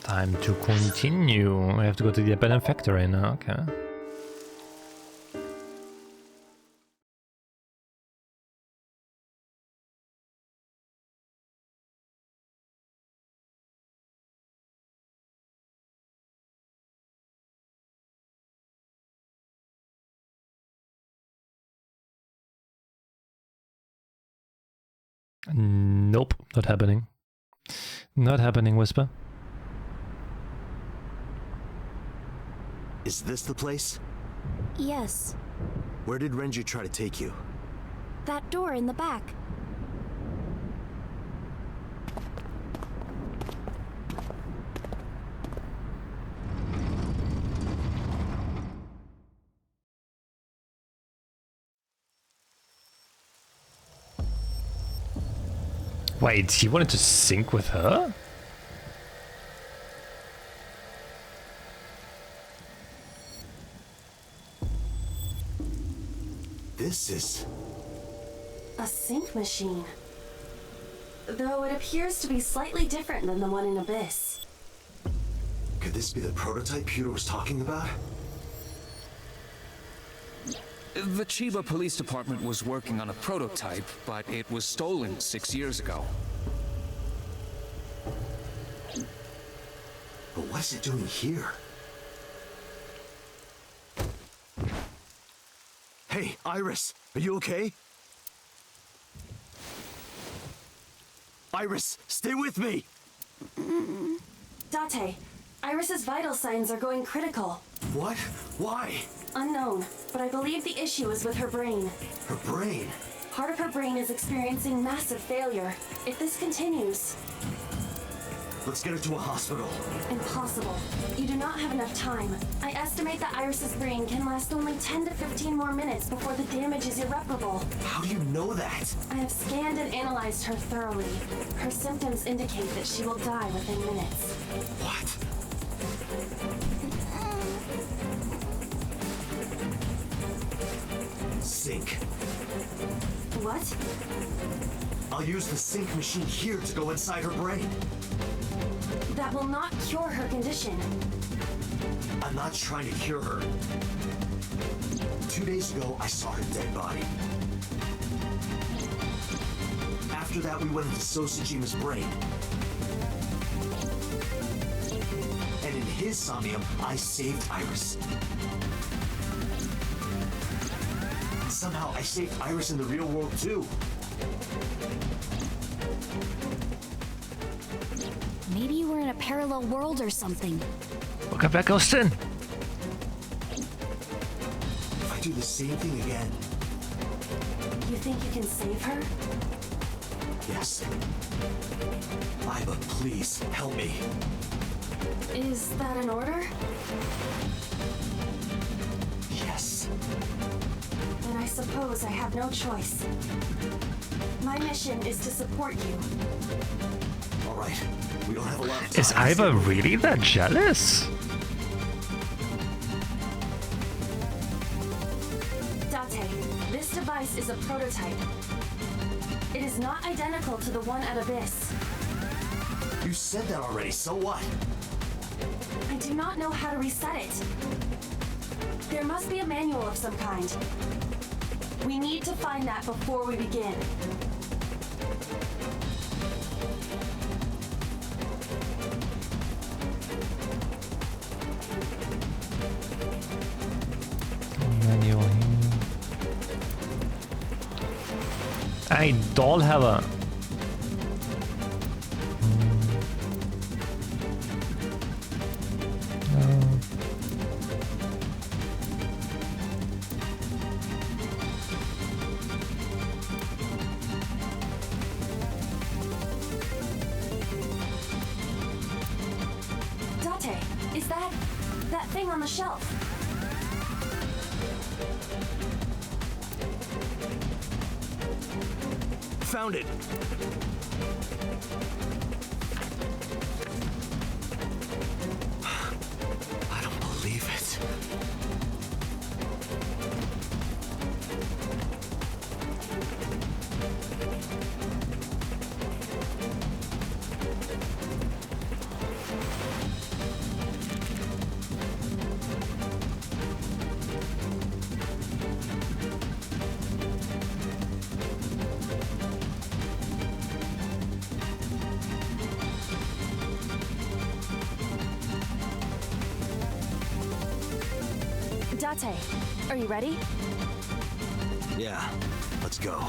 Time to continue. I have to go to the abandoned factory now. Okay. Nope, not happening. Not happening, Whisper. Is this the place? Yes. Where did Renji try to take you? That door in the back. Wait, he wanted to sync with her? This is... a sync machine. Though it appears to be slightly different than the one in Abyss. Could this be the prototype Peter was talking about? The Chiba Police Department was working on a prototype, but it was stolen 6 years ago. But what is it doing here? Hey, Iris, are you okay? Iris, stay with me! Date, Iris's vital signs are going critical. What? Why? Unknown, but I believe the issue is with her brain. Her brain? Part of her brain is experiencing massive failure. If this continues... Let's get her to a hospital. Impossible. You do not have enough time. I estimate that Iris's brain can last only 10 to 15 more minutes before the damage is irreparable. How do you know that? I have scanned and analyzed her thoroughly. Her symptoms indicate that she will die within minutes. What? Sync. What? I'll use the sync machine here to go inside her brain. That will not cure her condition. I'm not trying to cure her. 2 days ago, I saw her dead body. After that, we went into Sosajima's brain. And in his Somnium, I saved Iris. Somehow, I saved Iris in the real world, too. Maybe you were in a parallel world or something. Welcome back, Austin. If I do the same thing again... You think you can save her? Yes. Iba, please, help me. Is that an order? Yes. Then I suppose I have no choice. My mission is to support you. All right. We don't have a lot of time. Is Iva really that jealous? Date, this device is a prototype. It is not identical to the one at Abyss. You said that already, so what? I do not know how to reset it. There must be a manual of some kind. We need to find that before we begin. Manual here. I don't have a... Date, is that thing on the shelf? Found it. I don't believe it. Date, are you ready? Yeah, let's go.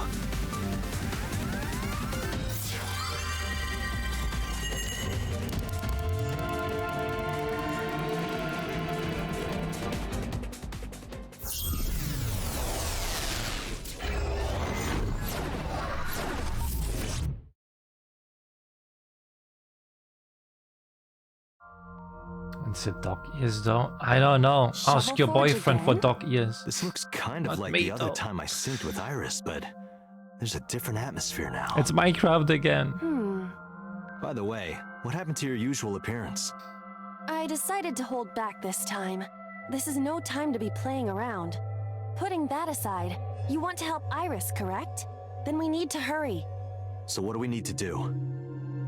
It's a dog ears though. I don't know. Ask your Shovel Forge boyfriend for again? dog ears. This looks kind of Not like me, the other though. time I synced with Iris, but there's a different atmosphere now. It's Minecraft again. By the way, what happened to your usual appearance? I decided to hold back this time. This is no time to be playing around. Putting that aside, you want to help Iris, correct? Then we need to hurry. So what do we need to do?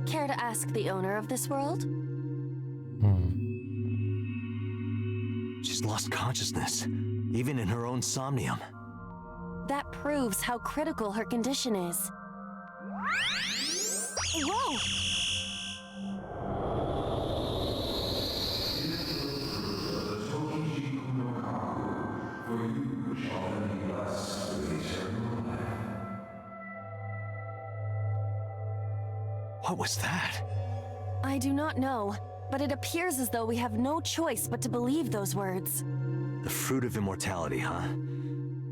Care to ask the owner of this world? She's lost consciousness, even in her own Somnium. That proves how critical her condition is. Whoa! What was that? I do not know, but it appears as though we have no choice but to believe those words. The fruit of immortality, huh?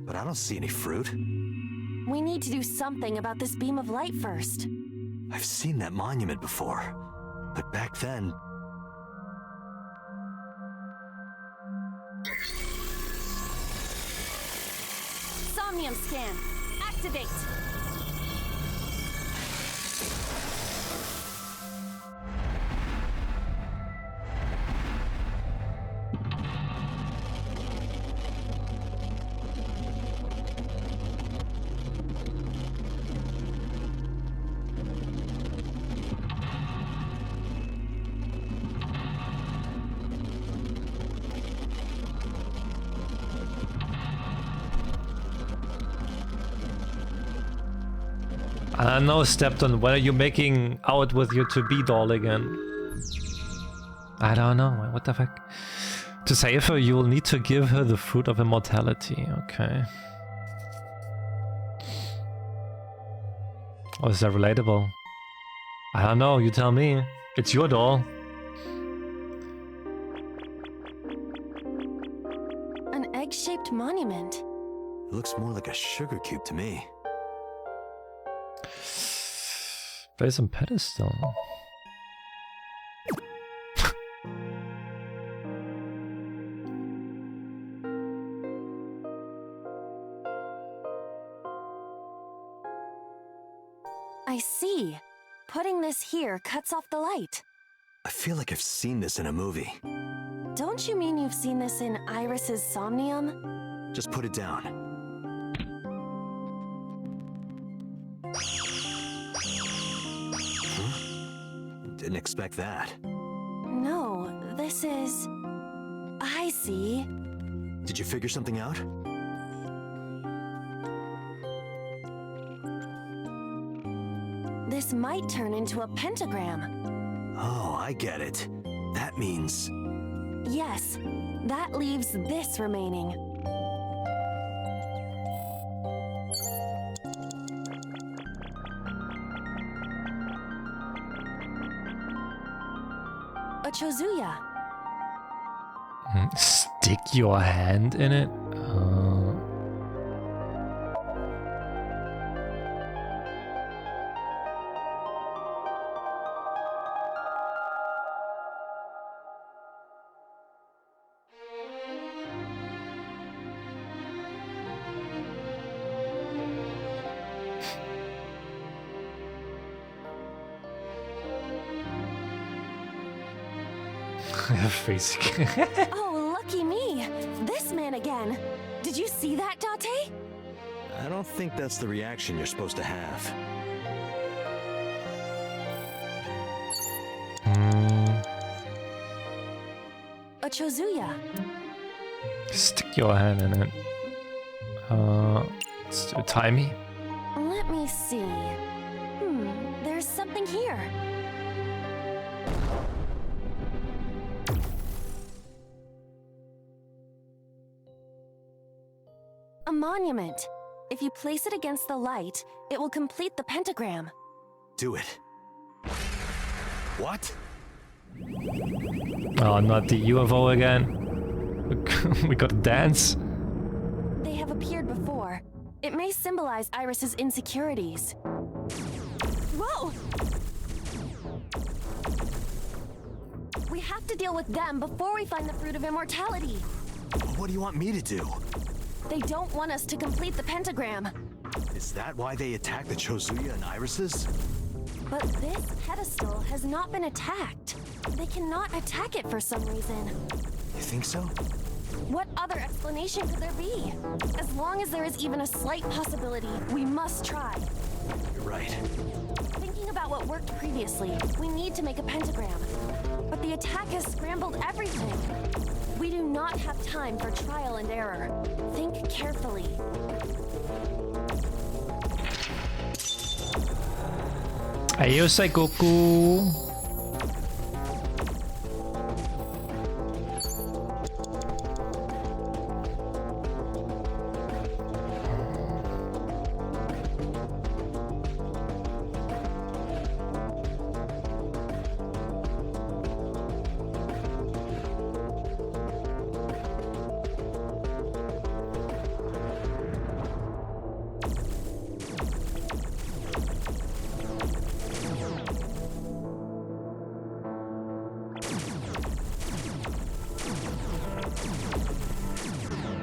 But I don't see any fruit. We need to do something about this beam of light first. I've seen that monument before, but back then... Somnium scan. Activate. I know, stepped on. When are you making out with your to-be doll again? I don't know. What the fuck? To save her, you will need to give her the fruit of immortality. Okay. Or is that relatable? I don't know. You tell me. It's your doll. An egg-shaped monument. It looks more like a sugar cube to me. There's some pedestal. I see. Putting this here cuts off the light. I feel like I've seen this in a movie. Don't you mean you've seen this in Iris's Somnium? Just put it down. Didn't expect that. No, this is... I see. Did you figure something out? This might turn into a pentagram. Oh, I get it. That means... Yes, that leaves this remaining. A Chozuya. Stick your hand in it? Face. Oh, lucky me! This man again! Did you see that, Date? I don't think that's the reaction you're supposed to have. A Chozuya. Stick your hand in it. It's too timey. Let me see. There's something here. A monument. If you place it against the light, it will complete the pentagram. Do it. What? Oh, not the UFO again. We gotta dance. They have appeared before. It may symbolize Iris's insecurities. Whoa! We have to deal with them before we find the fruit of immortality. What do you want me to do? They don't want us to complete the pentagram. Is that why they attacked the Chozuya and Irises? But this pedestal has not been attacked. They cannot attack it for some reason. You think so? What other explanation could there be? As long as there is even a slight possibility, we must try. You're right. Thinking about what worked previously, we need to make a pentagram. But the attack has scrambled everything. We do not have time for trial and error. Think carefully. Ayosai Goku.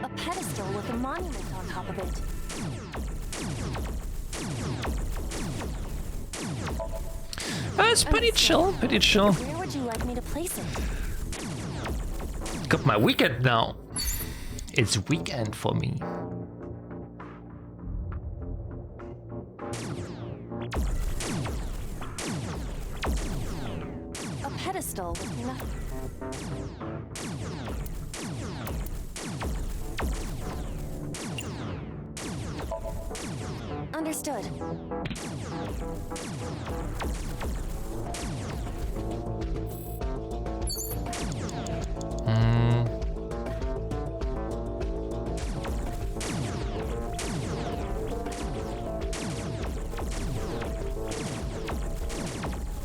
A pedestal with a monument on top of it. It's pretty chill, pretty chill. Where would you like me to place it? Got my weekend now. It's weekend for me. A pedestal with nothing. Understood.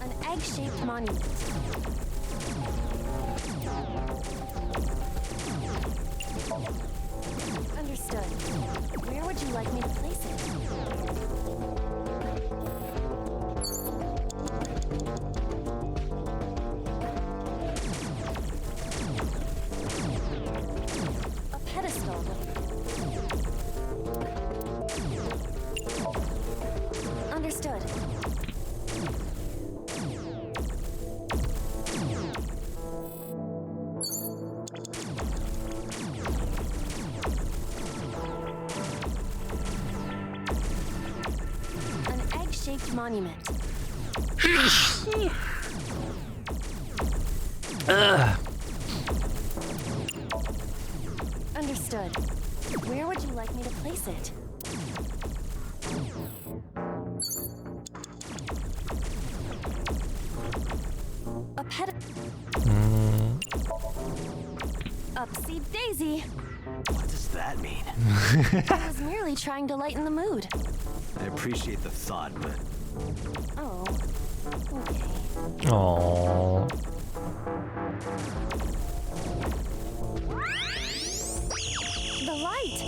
An egg-shaped monument. Understood. Where would you like me to place it? A pedestal with... Understood. An egg-shaped monument. Understood. Where would you like me to place it? A ped... Upsy daisy. What does that mean? I was merely trying to lighten the mood. I appreciate the thought, but Oh, okay. Aww. The light!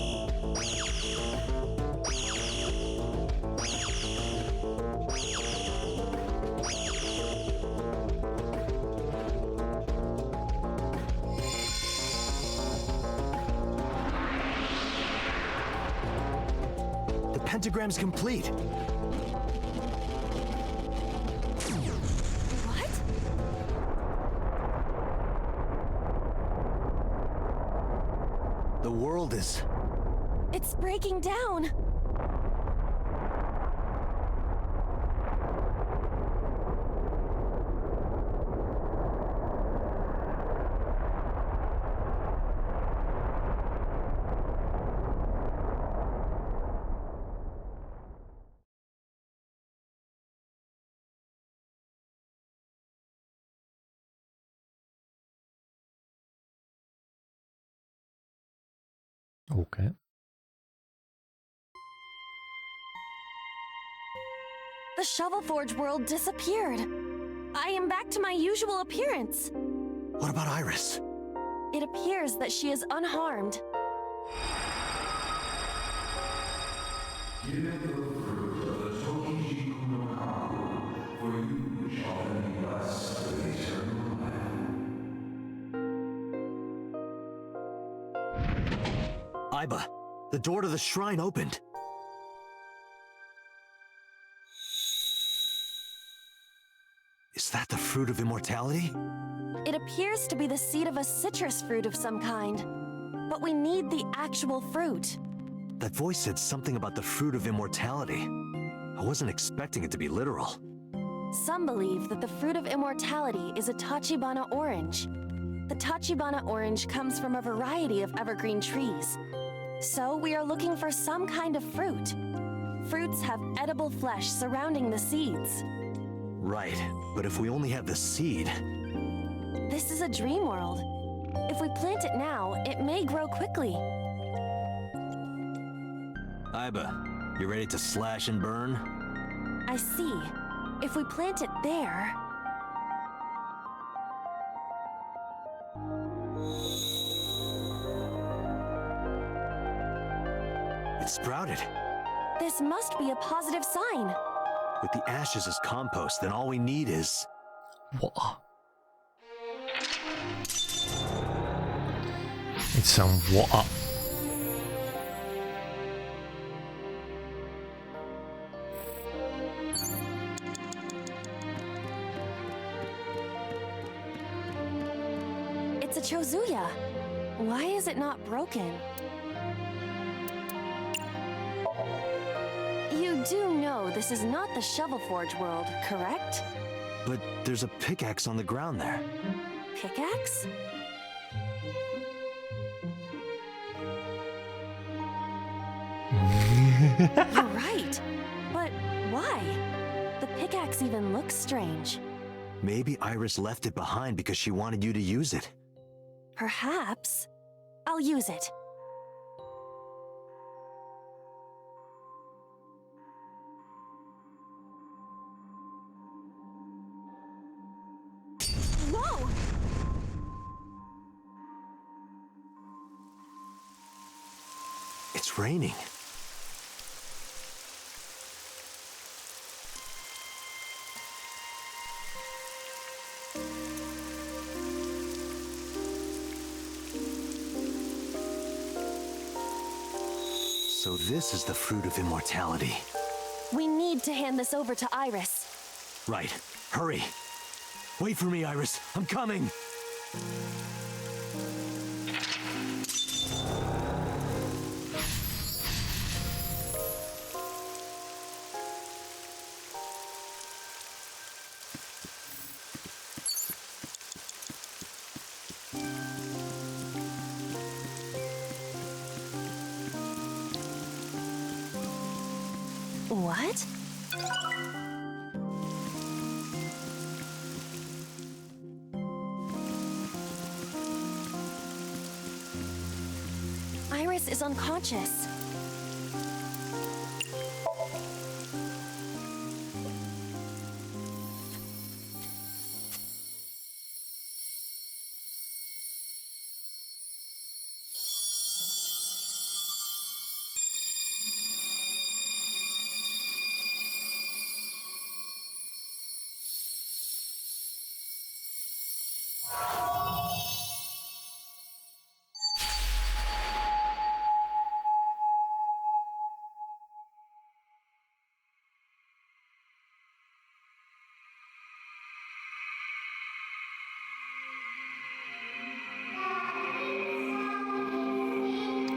the pentagram's complete. What? The world is... It's breaking down! Okay. The Shovel Forge world disappeared. I am back to my usual appearance. What about Iris? It appears that she is unharmed. Aiba, the door to the shrine opened. Is that the fruit of immortality? It appears to be the seed of a citrus fruit of some kind. But we need the actual fruit. That voice said something about the fruit of immortality. I wasn't expecting it to be literal. Some believe that the fruit of immortality is a Tachibana orange. The Tachibana orange comes from a variety of evergreen trees. So we are looking for some kind of fruit. Fruits have edible flesh surrounding the seeds. Right, but if we only have the seed... This is a dream world. If we plant it now, it may grow quickly. Aiba, you ready to slash and burn? I see. If we plant it there... It sprouted. This must be a positive sign. With the ashes as compost, then all we need is... What? It's some water. It's a Chozuya. Why is it not broken? You do know this is not the Shovel Forge world, correct? But there's a pickaxe on the ground there. Pickaxe? You're right. But why? The pickaxe even looks strange. Maybe Iris left it behind because she wanted you to use it. Perhaps. I'll use it. Whoa! It's raining. So this is the fruit of immortality. We need to hand this over to Iris. Right. Hurry. Wait for me, Iris. I'm coming. What? Iris is unconscious.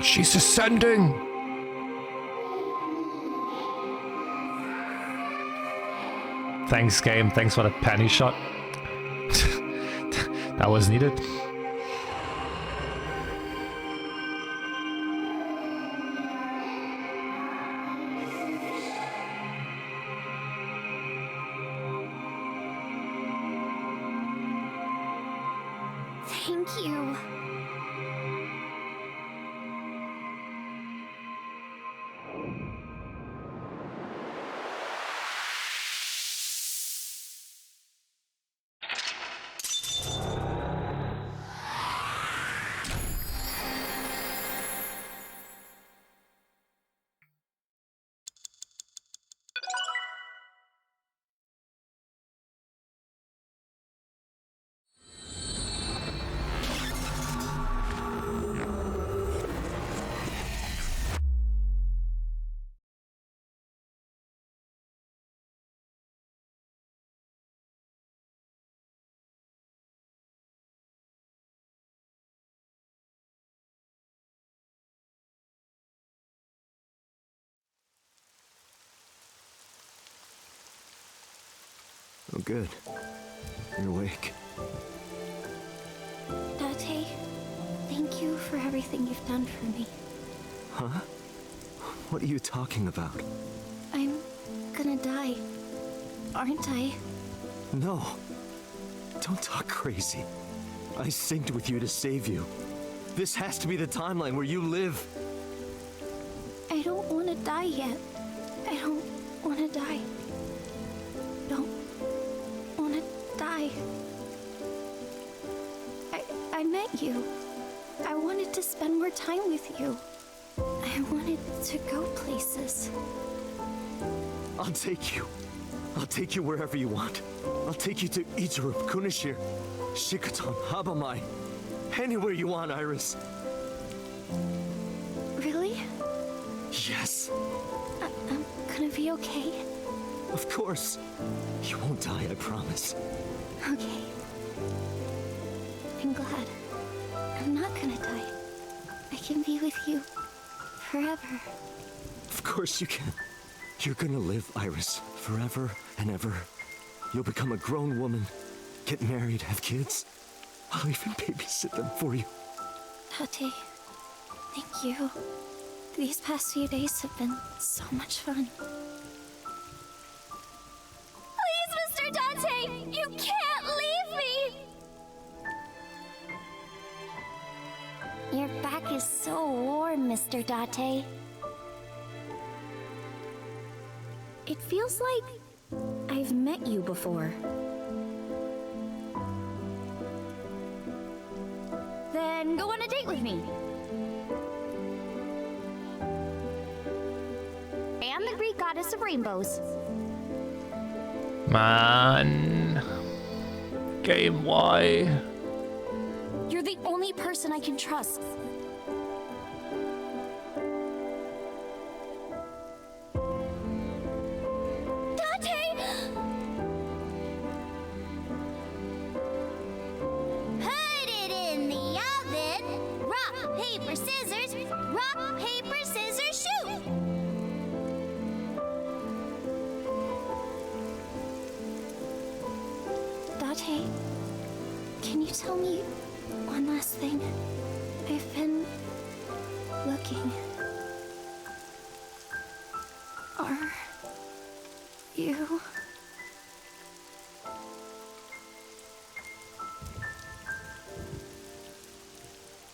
She's ascending! Thanks, game. Thanks for the penny shot. That was needed. Thank you. Oh, good. You're awake. Date, thank you for everything you've done for me. Huh? What are you talking about? I'm gonna die. Aren't I? No. Don't talk crazy. I synced with you to save you. This has to be the timeline where you live. I don't want to die yet. I don't want to die. Don't want to die. I met you. I wanted to spend more time with you. I wanted to go places. I'll take you. I'll take you wherever you want. I'll take you to Ichirup, Kunishir, Shikotan, Habamai. Anywhere you want, Iris. Really? Yes, I'm gonna be okay. of course. You won't die, I promise. Okay. I'm glad. I'm not gonna die. I can be with you forever. Of course you can. You're gonna live, Iris, forever and ever. You'll become a grown woman, get married, have kids. I'll even babysit them for you. Tate, thank you. These past few days have been so much fun. Please, Mr. Dante! You can't leave me! Your back is so warm, Mr. Date. It feels like I've met you before. Then go on a date with me. And the Greek goddess of rainbows. Man. Game Y. You're the only person I can trust. Put it in the oven. Rock, paper, scissors. Rock, paper, scissors, shoot. Date, can you tell me one last thing? I've been looking. Are you...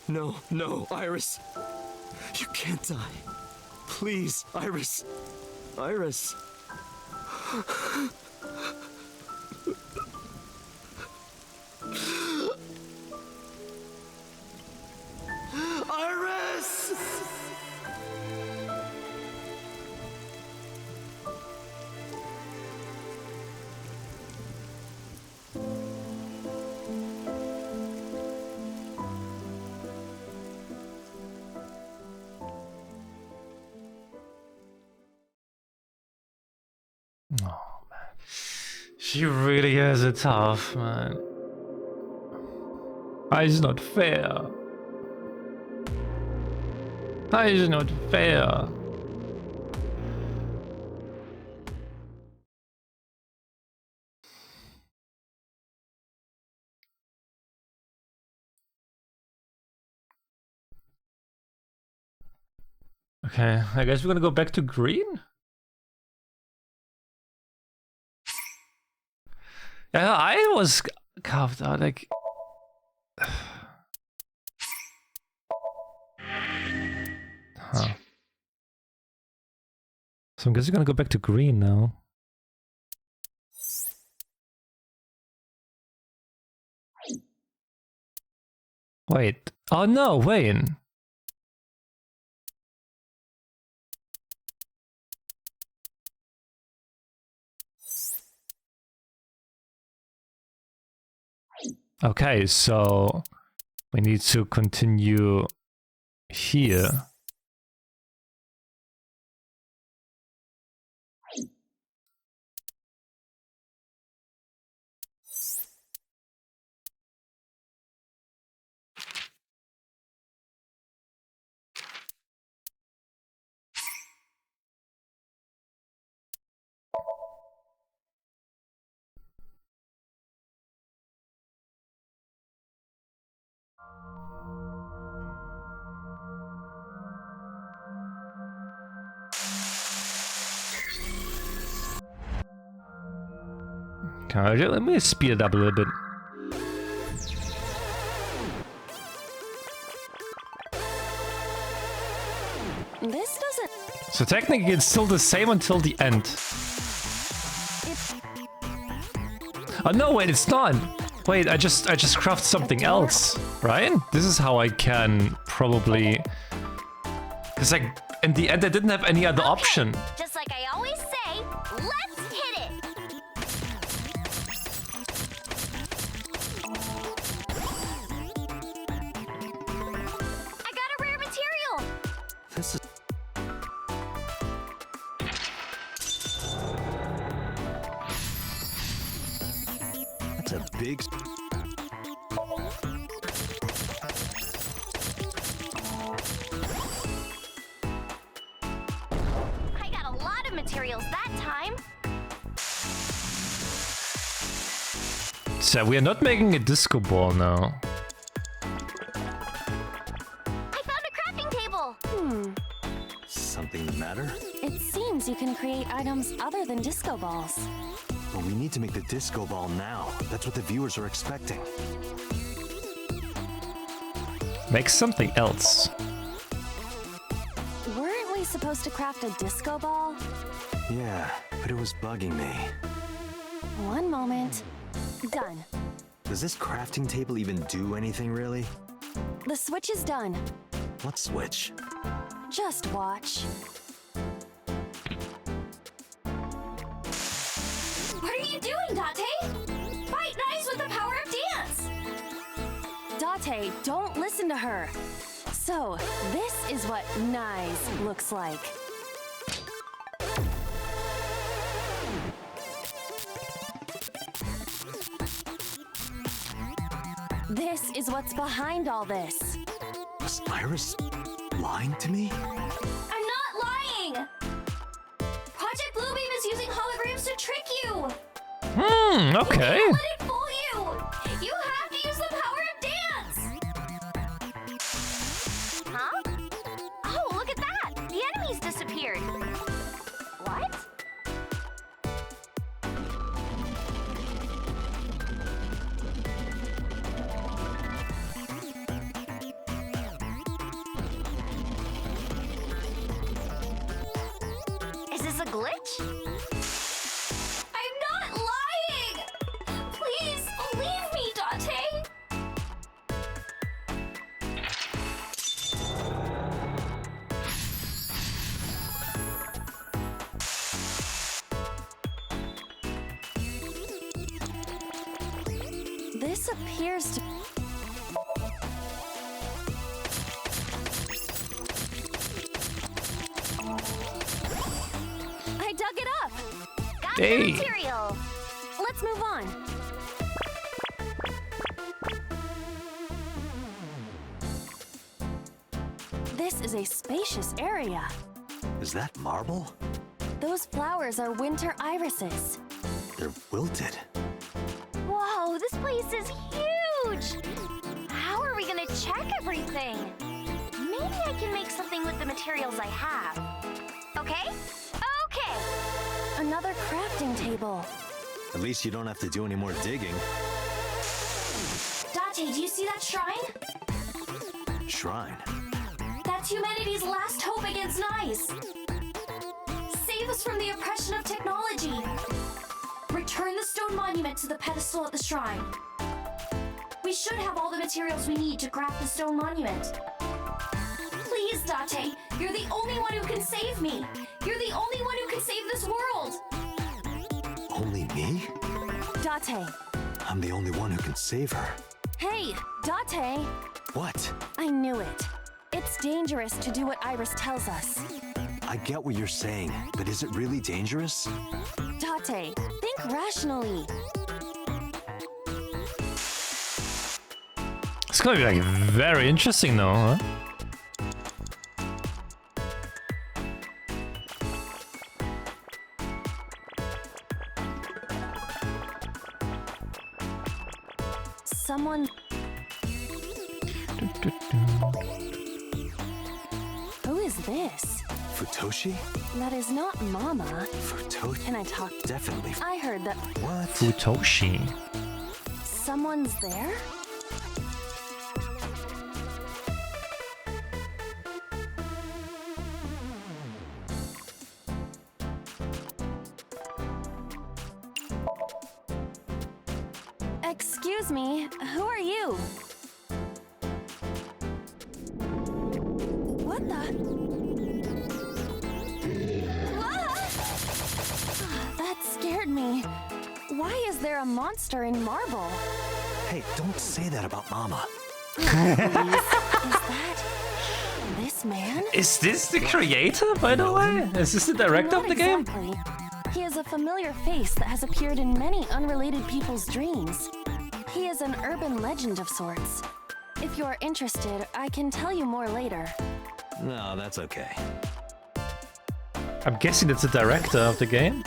No, no, Iris. You can't die. Please, Iris. Iris. Iris! Oh man. She really has it tough, man. It's not fair. It's not fair. Okay, I guess we're gonna go back to green? Yeah, I was carved out like... Huh. So I guess we're gonna go back to green now. Wait. Oh no, Wayne. Okay, so we need to continue here. Okay, let me speed it up a little bit. This doesn't... So technically it's still the same until the end. Oh no, wait, it's not. Wait, I just craft something else, right? This is how I can probably... Because like, in the end I didn't have any other option. Just like I always say, let's hit it! I got a rare material! This is... That's a big... I got a lot of materials that time. So we are not making a disco ball now. I found a crafting table! Something the matter? It seems you can create items other than disco balls. Well, we need to make the disco ball now. That's what the viewers are expecting. Make something else. Weren't we supposed to craft a disco ball? Yeah, but it was bugging me. One moment. Done. Does this crafting table even do anything, really? The switch is done. What switch? Just watch. What are you doing, Date? Fight nice with the power of dance! Date, don't listen to her. So, this is what nice looks like. This is what's behind all this. Was Iris lying to me? I'm not lying! Project Bluebeam is using holograms to trick you! Okay. Don't let it fool you! You have to use the power of dance! Huh? Oh, look at that! The enemies disappeared. What? Is this a glitch? I'm not lying! Please, believe me, Date! This appears to... I dug it up! Got Hey. the material. Let's move on. This is a spacious area. Is that marble? Those flowers are winter irises. They're wilted. Whoa, this place is huge! How are we gonna check everything? Maybe I can make something with the materials I have. Okay? Okay! Another crafting table. At least you don't have to do any more digging. Date, do you see that shrine? Shrine. That's humanity's last hope against Nice. Save us from the oppression of technology. Return the stone monument to the pedestal at the shrine. We should have all the materials we need to craft the stone monument. Please, Date, you're the only one who can save me. You're the only one who can save this world. Only me? Date. I'm the only one who can save her. Hey, Date. What? I knew it. It's dangerous to do what Iris tells us. I get what you're saying, but is it really dangerous? Date, think rationally. It's gonna be like very interesting though, huh? Someone... Who is this? Futoshi? That is not Mama. Futoshi? Can I talk? Definitely. I heard that What? Futoshi. someone's there? Excuse me, who are you? What the? Ah! That scared me. Why is there a monster in marble? Hey, don't say that about Mama. Is that this man? Is this the creator, by the way? Is this the director Not of the game? exactly. He is a familiar face that has appeared in many unrelated people's dreams. He is an urban legend of sorts. If you are interested, I can tell you more later. No, that's okay. I'm guessing it's the director of the game.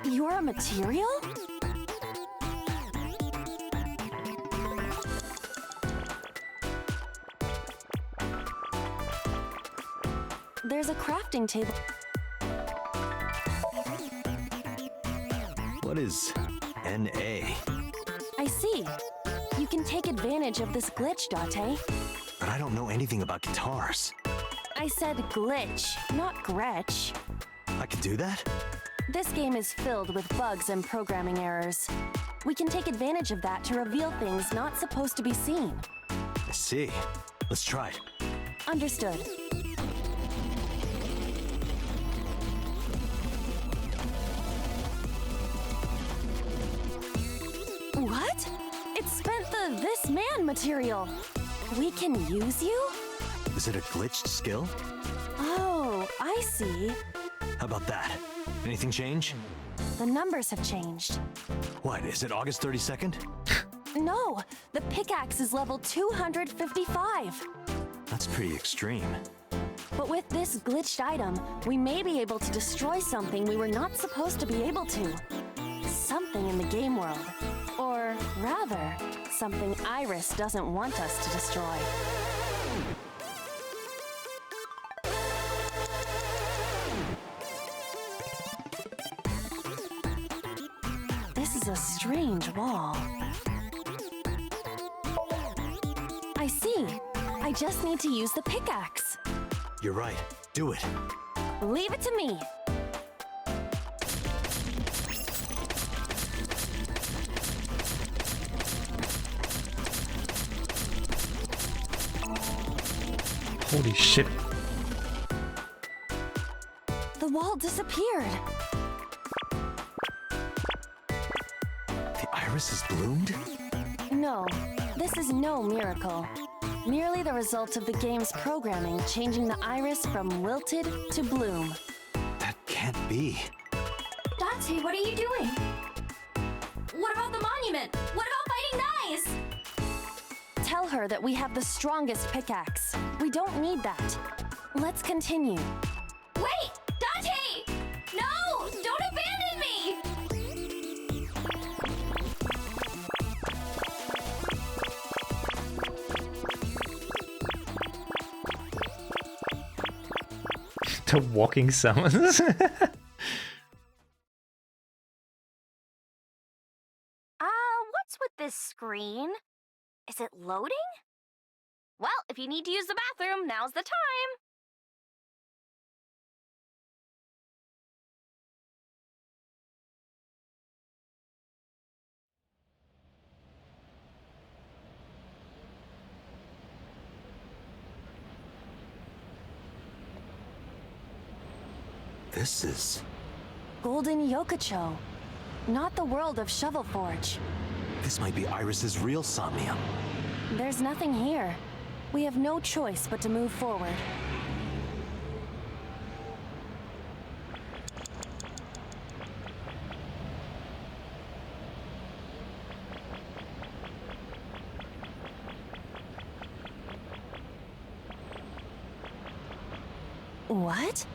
You're a material? There's a crafting table. What is NA? I see. You can take advantage of this glitch, Date. But I don't know anything about guitars. I said glitch, not Gretch. I can do that? This game is filled with bugs and programming errors. We can take advantage of that to reveal things not supposed to be seen. I see. Let's try it. Understood. What? It spent the this man material. We can use you? Is it a glitched skill? Oh, I see. How about that? Anything change? The numbers have changed. What, is it August 32nd? No, the pickaxe is level 255. That's pretty extreme. But with this glitched item, we may be able to destroy something we were not supposed to be able to. Something in the game world. Or rather, something Iris doesn't want us to destroy. This is a strange wall. I see. I just need to use the pickaxe. You're right. Do it. Leave it to me. Holy shit. The wall disappeared. The iris is bloomed? No, this is no miracle. Merely the result of the game's programming changing the iris from wilted to bloom. That can't be. Dante, what are you doing? What about the monument? What about fighting Nice? Tell her that we have the strongest pickaxe. We don't need that. Let's continue. Wait! Dante! No! Don't abandon me! The walking summons. What's with this screen? Is it loading? Well, if you need to use the bathroom, now's the time. This is... Golden Yokocho. Not the world of Shovel Forge. This might be Iris's real Somnium. There's nothing here. We have no choice but to move forward. What?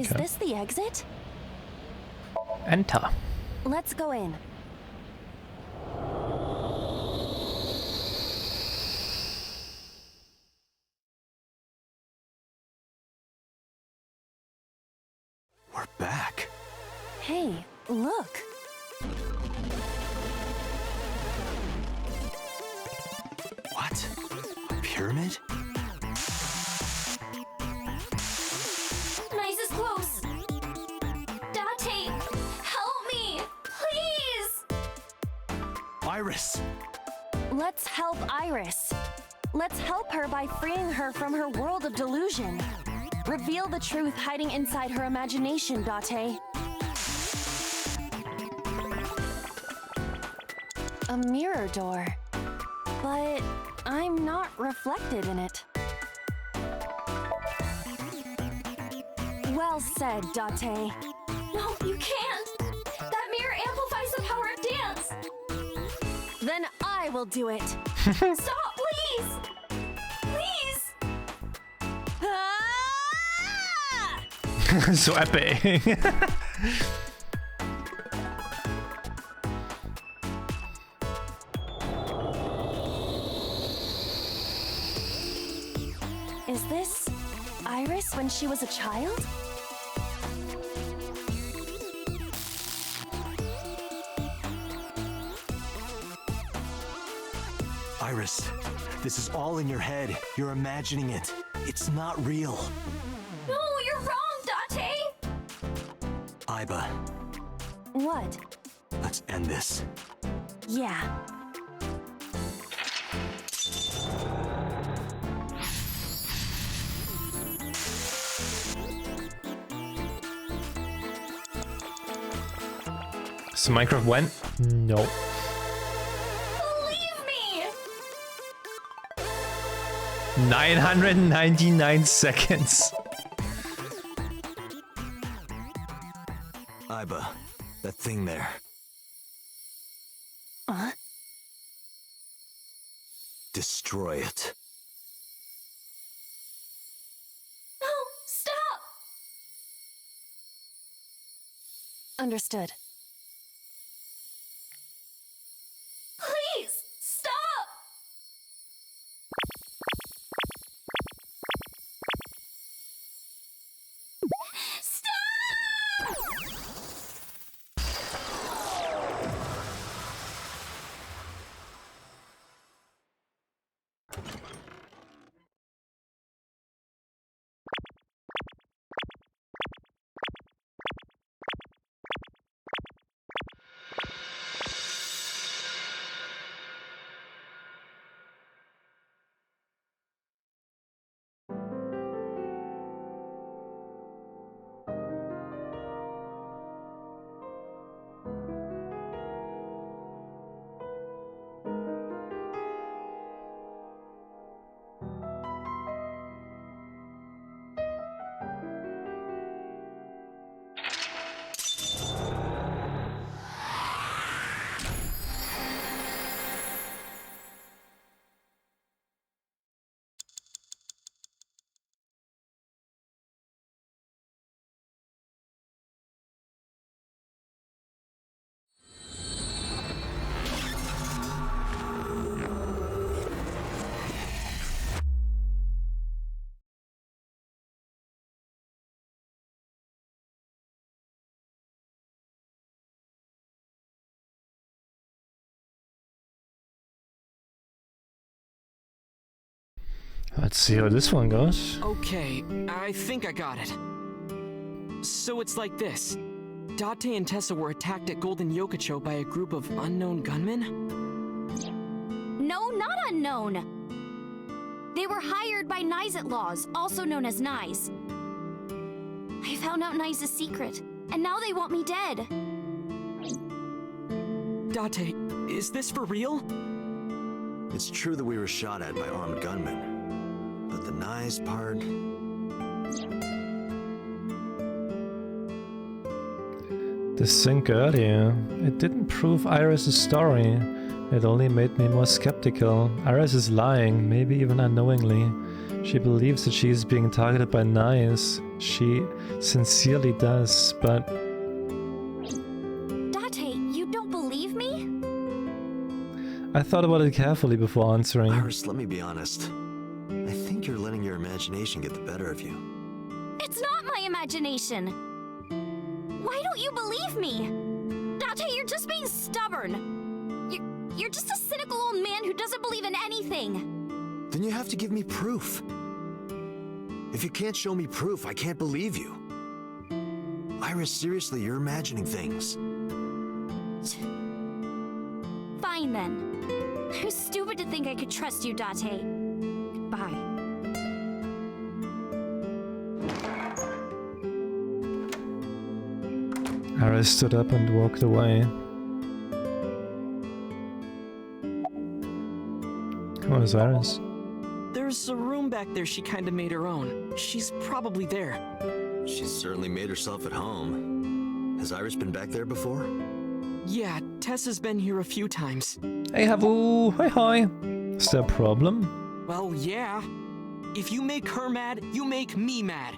Is this the exit? Enter. Let's go in. We're back. Hey, look. What? A pyramid? Nice is close. Date, help me, please. Iris! Let's help Iris. Let's help her by freeing her from her world of delusion. Reveal the truth hiding inside her imagination, Date. A mirror door. But I'm not reflected in it. Well said, Date. No, you can't. That mirror amplifies the power of dance. Then I will do it. Stop, please. Please. Ah! So epic. Is this Iris when she was a child? Iris, this is all in your head. You're imagining it. It's not real. No, you're wrong, Date. Iba, What? let's end this. Yeah. So Minecraft went? No. Believe me. 999 seconds. Iba, that thing there. Destroy it. No, stop. Understood. Please, stop. Stop. Let's see how this one goes. Okay, I think I got it. So it's like this. Date and Tessa were attacked at Golden Yokocho by a group of unknown gunmen? No, not unknown. They were hired by Nice Outlaws, also known as Nice. I found out Nice's secret, and now they want me dead. Date, is this for real? It's true that we were shot at by armed gunmen. But the nice part... The sync earlier. It didn't prove Iris' story. It only made me more skeptical. Iris is lying, maybe even unknowingly. She believes that she is being targeted by Nice. She sincerely does, but... Date, you don't believe me? I thought about it carefully before answering. Iris, let me be honest. I think you're letting your imagination get the better of you. It's not my imagination. Why don't you believe me? Date, you're just being stubborn. You're just a cynical old man who doesn't believe in anything. Then you have to give me proof. If you can't show me proof, I can't believe you. Iris, seriously, you're imagining things. Fine then. I'm stupid to think I could trust you, Date. Goodbye. Iris stood up and walked away. Who is Iris? There's a room back there she kinda made her own. She's probably there. She's certainly made herself at home. Has Iris been back there before? Yeah, Tessa's been here a few times. Hey, Habu! Hi! Is there a problem? Well, yeah. If you make her mad, you make me mad.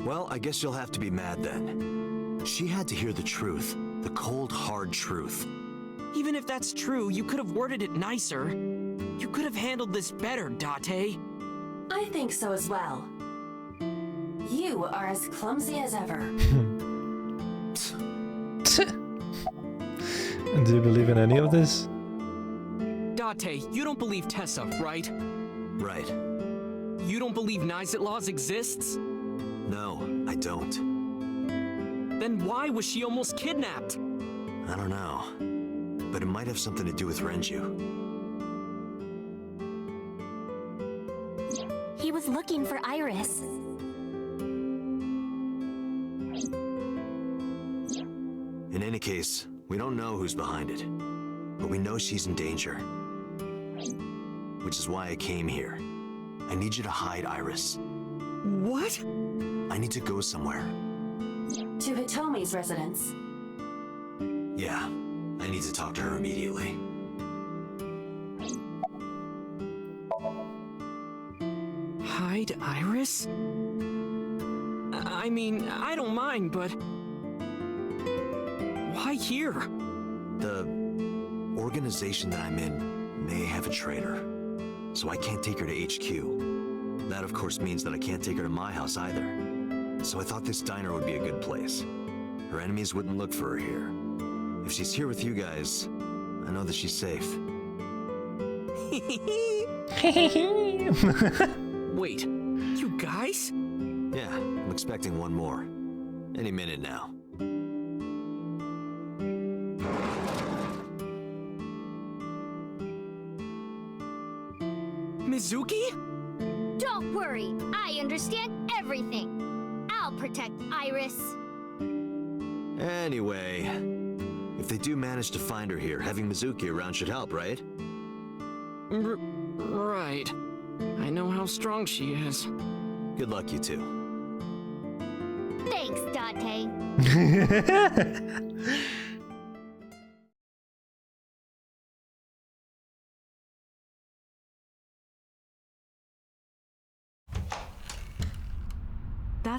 Well, I guess you'll have to be mad then. She had to hear the truth. The cold, hard truth. Even if that's true, you could have worded it nicer. You could have handled this better, Date. I think so as well. You are as clumsy as ever. And do you believe in any of this? Date, you don't believe Tessa, right? Right. You don't believe Nizet Laws exists? No, I don't. Then why was she almost kidnapped? I don't know. But it might have something to do with Renju. He was looking for Iris. In any case, we don't know who's behind it. But we know she's in danger. Which is why I came here. I need you to hide Iris. What? I need to go somewhere. To Hitomi's residence. Yeah, I need to talk to her immediately. Hide Iris? I mean, I don't mind, but... why here? The organization that I'm in may have a traitor, so I can't take her to HQ. That, of course, means that I can't take her to my house either. So I thought this diner would be a good place. Her enemies wouldn't look for her here. If she's here with you guys, I know that she's safe. Wait, you guys? Yeah, I'm expecting one more. Any minute now. Mizuki? Don't worry, I understand everything. I'll protect Iris. Anyway, if they do manage to find her here, having Mizuki around should help, right? Right. I know how strong she is. Good luck, you two. Thanks, Date.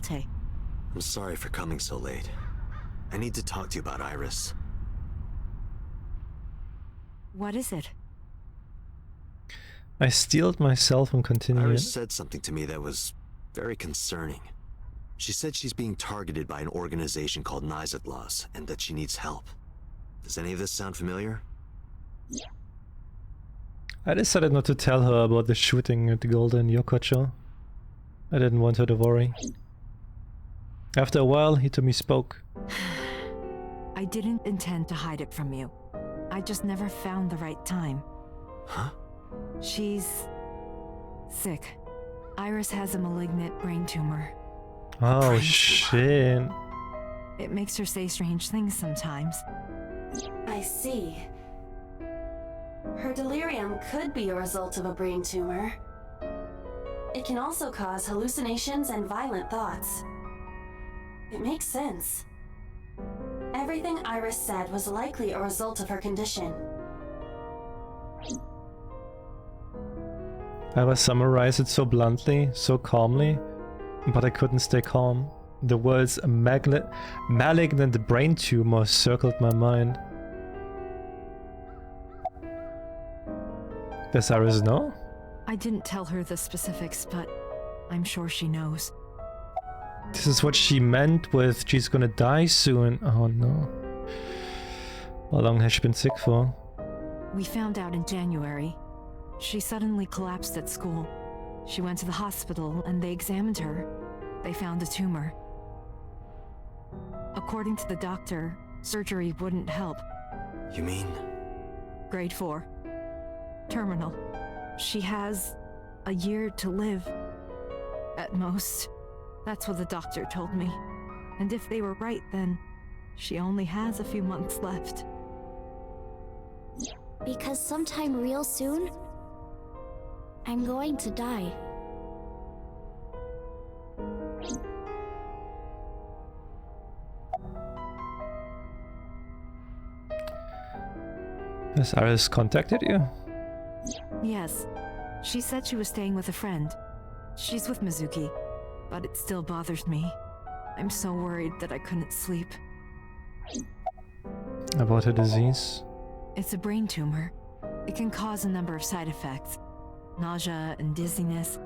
Date. I'm sorry for coming so late. I need to talk to you about Iris. What is it? I steeled myself from continuing. Iris said something to me that was very concerning. She said she's being targeted by an organization called Nizet Laws, and that she needs help. Does any of this sound familiar? I decided not to tell her about the shooting at the Golden Yokocho. I didn't want her to worry. After a while, Hitomi spoke. I didn't intend to hide it from you. I just never found the right time. Huh? She's... sick. Iris has a malignant brain tumor. Oh shit. It makes her say strange things sometimes. I see. Her delirium could be a result of a brain tumor. It can also cause hallucinations and violent thoughts. It makes sense. Everything Iris said was likely a result of her condition. I was summarize it so bluntly, so calmly, but I couldn't stay calm. The words malignant brain tumor circled my mind. Does Iris know? I didn't tell her the specifics, but I'm sure she knows. This is what she meant with she's gonna die soon. Oh no. How long has she been sick for? We found out in January. She suddenly collapsed at school. She went to the hospital and they examined her. They found a tumor. According to the doctor, surgery wouldn't help. You mean? Grade 4. Terminal. She has a year to live. At most. That's what the doctor told me. And if they were right, then she only has a few months left. Because sometime real soon, I'm going to die. Has Iris contacted you? Yes. She said she was staying with a friend. She's with Mizuki, but it still bothers me. I'm so worried that I couldn't sleep. About her disease? It's a brain tumor. It can cause a number of side effects. Nausea and dizziness.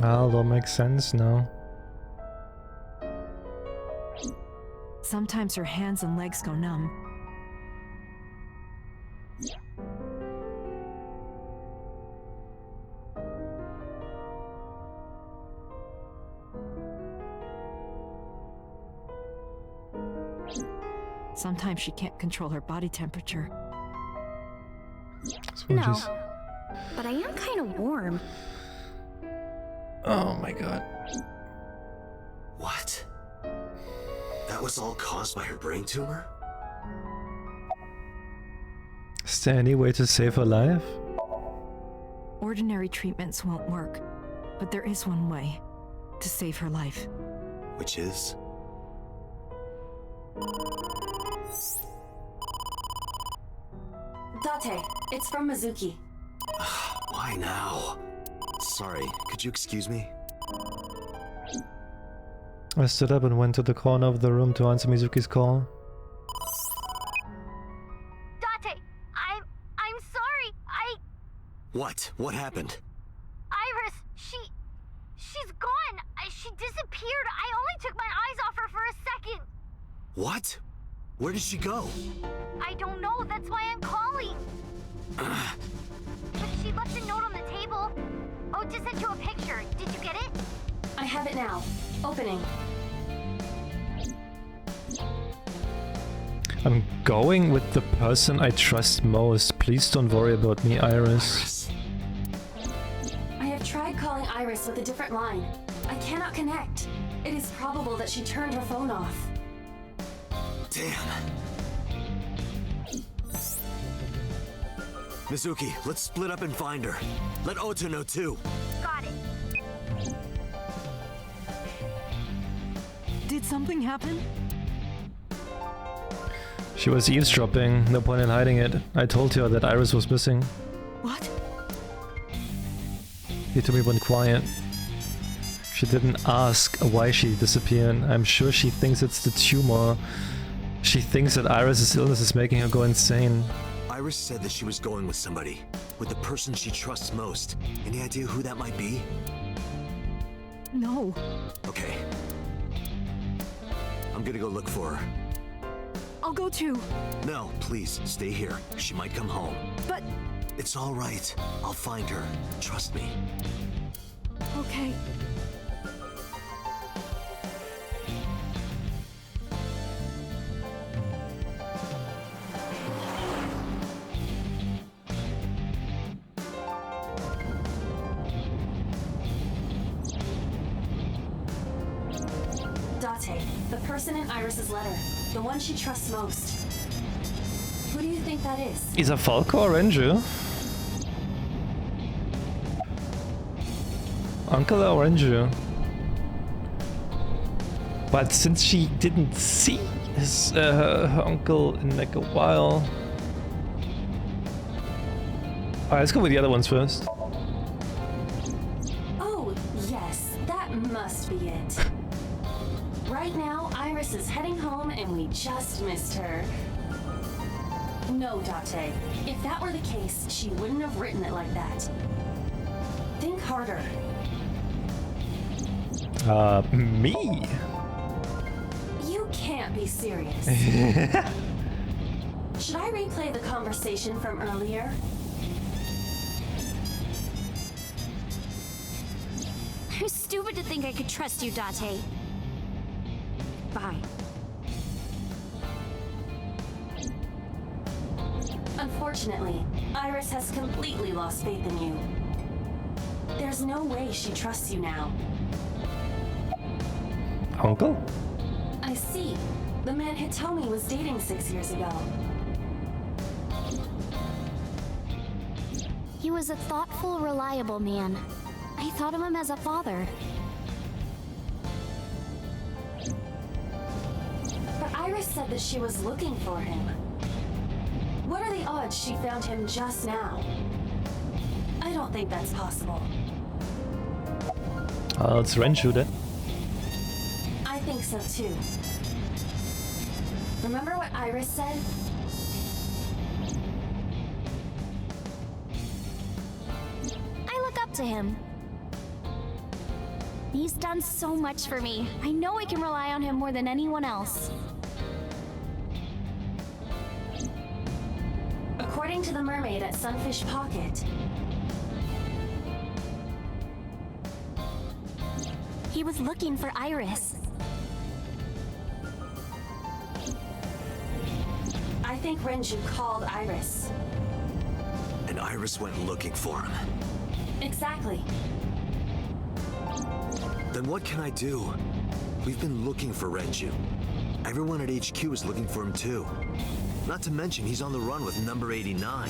Well, that makes sense now. Sometimes her hands and legs go numb. Sometimes she can't control her body temperature. No, but I am kind of warm. Oh my god. What? That was all caused by her brain tumor? Is there any way to save her life? Ordinary treatments won't work, but there is one way to save her life. Which is? Date, it's from Mizuki. Why now? Sorry, could you excuse me? I stood up and went to the corner of the room to answer Mizuki's call. Date, I'm sorry. What? What happened? Iris, she's gone. She disappeared. I only took my eyes off her for a second. What? Where did she go? I don't know. That's why I'm calling. But she left a note on the table. Oh, just sent you a picture. Did you get it? I have it now. Opening. I'm going with the person I trust most. Please don't worry about me, Iris. I have tried calling Iris with a different line. I cannot connect. It is probable that she turned her phone off. Damn. Mizuki, let's split up and find her. Let Ota know too. Got it. Did something happen? She was eavesdropping, no point in hiding it. I told her that Iris was missing. What? He told me went quiet. She didn't ask why she disappeared. I'm sure she thinks it's the tumor. She thinks that Iris' illness is making her go insane. Iris said that she was going with somebody. With the person she trusts most. Any idea who that might be? No. Okay. I'm gonna go look for her. I'll go too. No, please, stay here. She might come home. But... It's all right. I'll find her. Trust me. okay. Date, the person in Iris's letter. The one she trusts most. Who do you think that is? Is a Falco or Ranger? Uncle or Ranger? But since she didn't see his, her uncle in like a while... Alright, let's go with the other ones first. Oh, yes, that must be it. Right now, Iris is heading home and we just missed her. No, Date. If that were the case, she wouldn't have written it like that. Think harder. Me? You can't be serious. Should I replay the conversation from earlier? I'm stupid to think I could trust you, Date. Bye. Unfortunately, Iris has completely lost faith in you. There's no way she trusts you now. Uncle? I see. The man Hitomi was dating 6 years ago. He was a thoughtful, reliable man. I thought of him as a father. But Iris said that she was looking for him. What are the odds she found him just now? I don't think that's possible. It's Renshu then. I think so too. Remember what Iris said? I look up to him. He's done so much for me. I know I can rely on him more than anyone else. According to the mermaid at Sunfish Pocket, He was looking for Iris. I think Renju called Iris. And Iris went looking for him. Exactly. Then what can I do? We've been looking for Renju. Everyone at HQ is looking for him too. Not to mention he's on the run with number 89.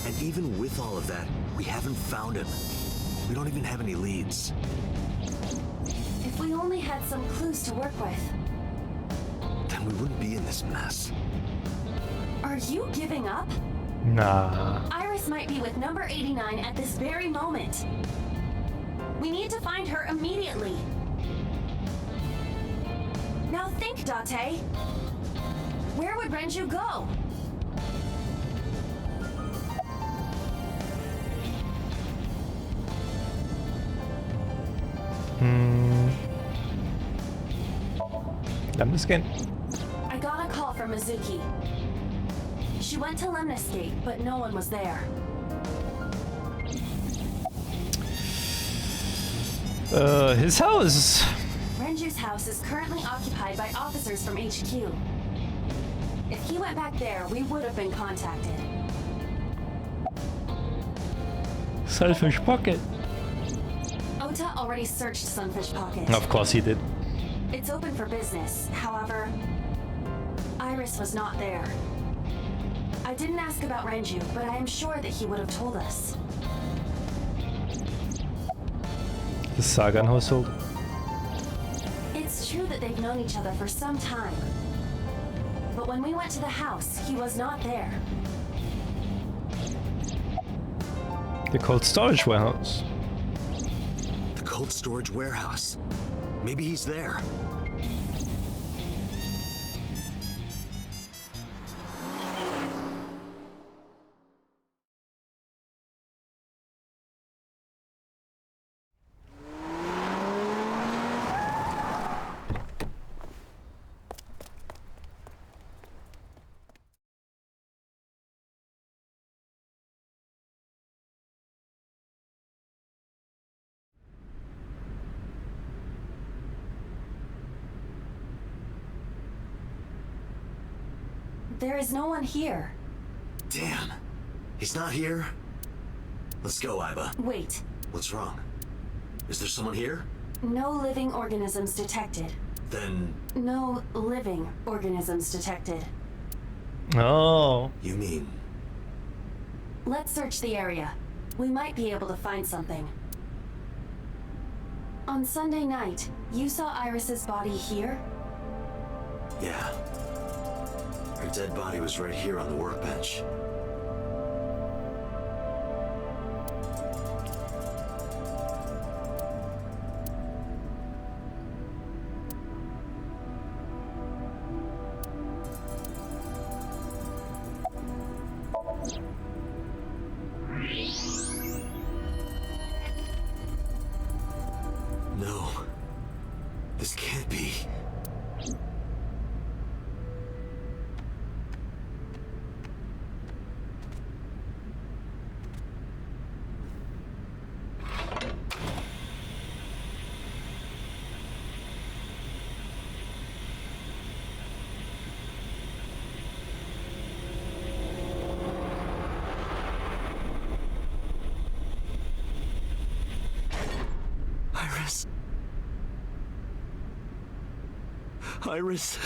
And even with all of that, we haven't found him. We don't even have any leads. If we only had some clues to work with. Then we wouldn't be in this mess. Are you giving up? Nah. Iris might be with number 89 at this very moment. We need to find her immediately. Now think, Date. Where would Renju go? Lemniscate? I got a call from Mizuki. She went to Lemniscate, but no one was there. His house. Renju's house is currently occupied by officers from HQ. If he went back there, we would have been contacted. Selfish pocket. Ota already searched Sunfish Pocket. Of course he did. It's open for business. However, Iris was not there. I didn't ask about Renju, but I am sure that he would have told us. The Sagan household. It's true that they've known each other for some time. But when we went to the house, he was not there. The cold storage warehouse. The cold storage warehouse. Maybe he's there. There is no one here. Damn. He's not here? Let's go, Iba. Wait. What's wrong? Is there someone here? No living organisms detected. Then... No living organisms detected. Oh. You mean... Let's search the area. We might be able to find something. On Sunday night, you saw Iris's body here? Yeah. Her dead body was right here on the workbench. No. This can't be. Iris. Iris.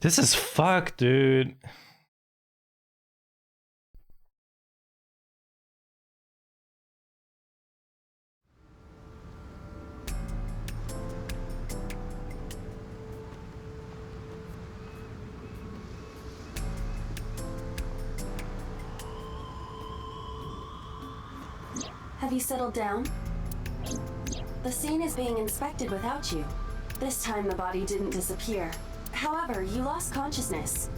This is fucked, dude. Have you settled down? The scene is being inspected without you. This time the body didn't disappear. However, you lost consciousness.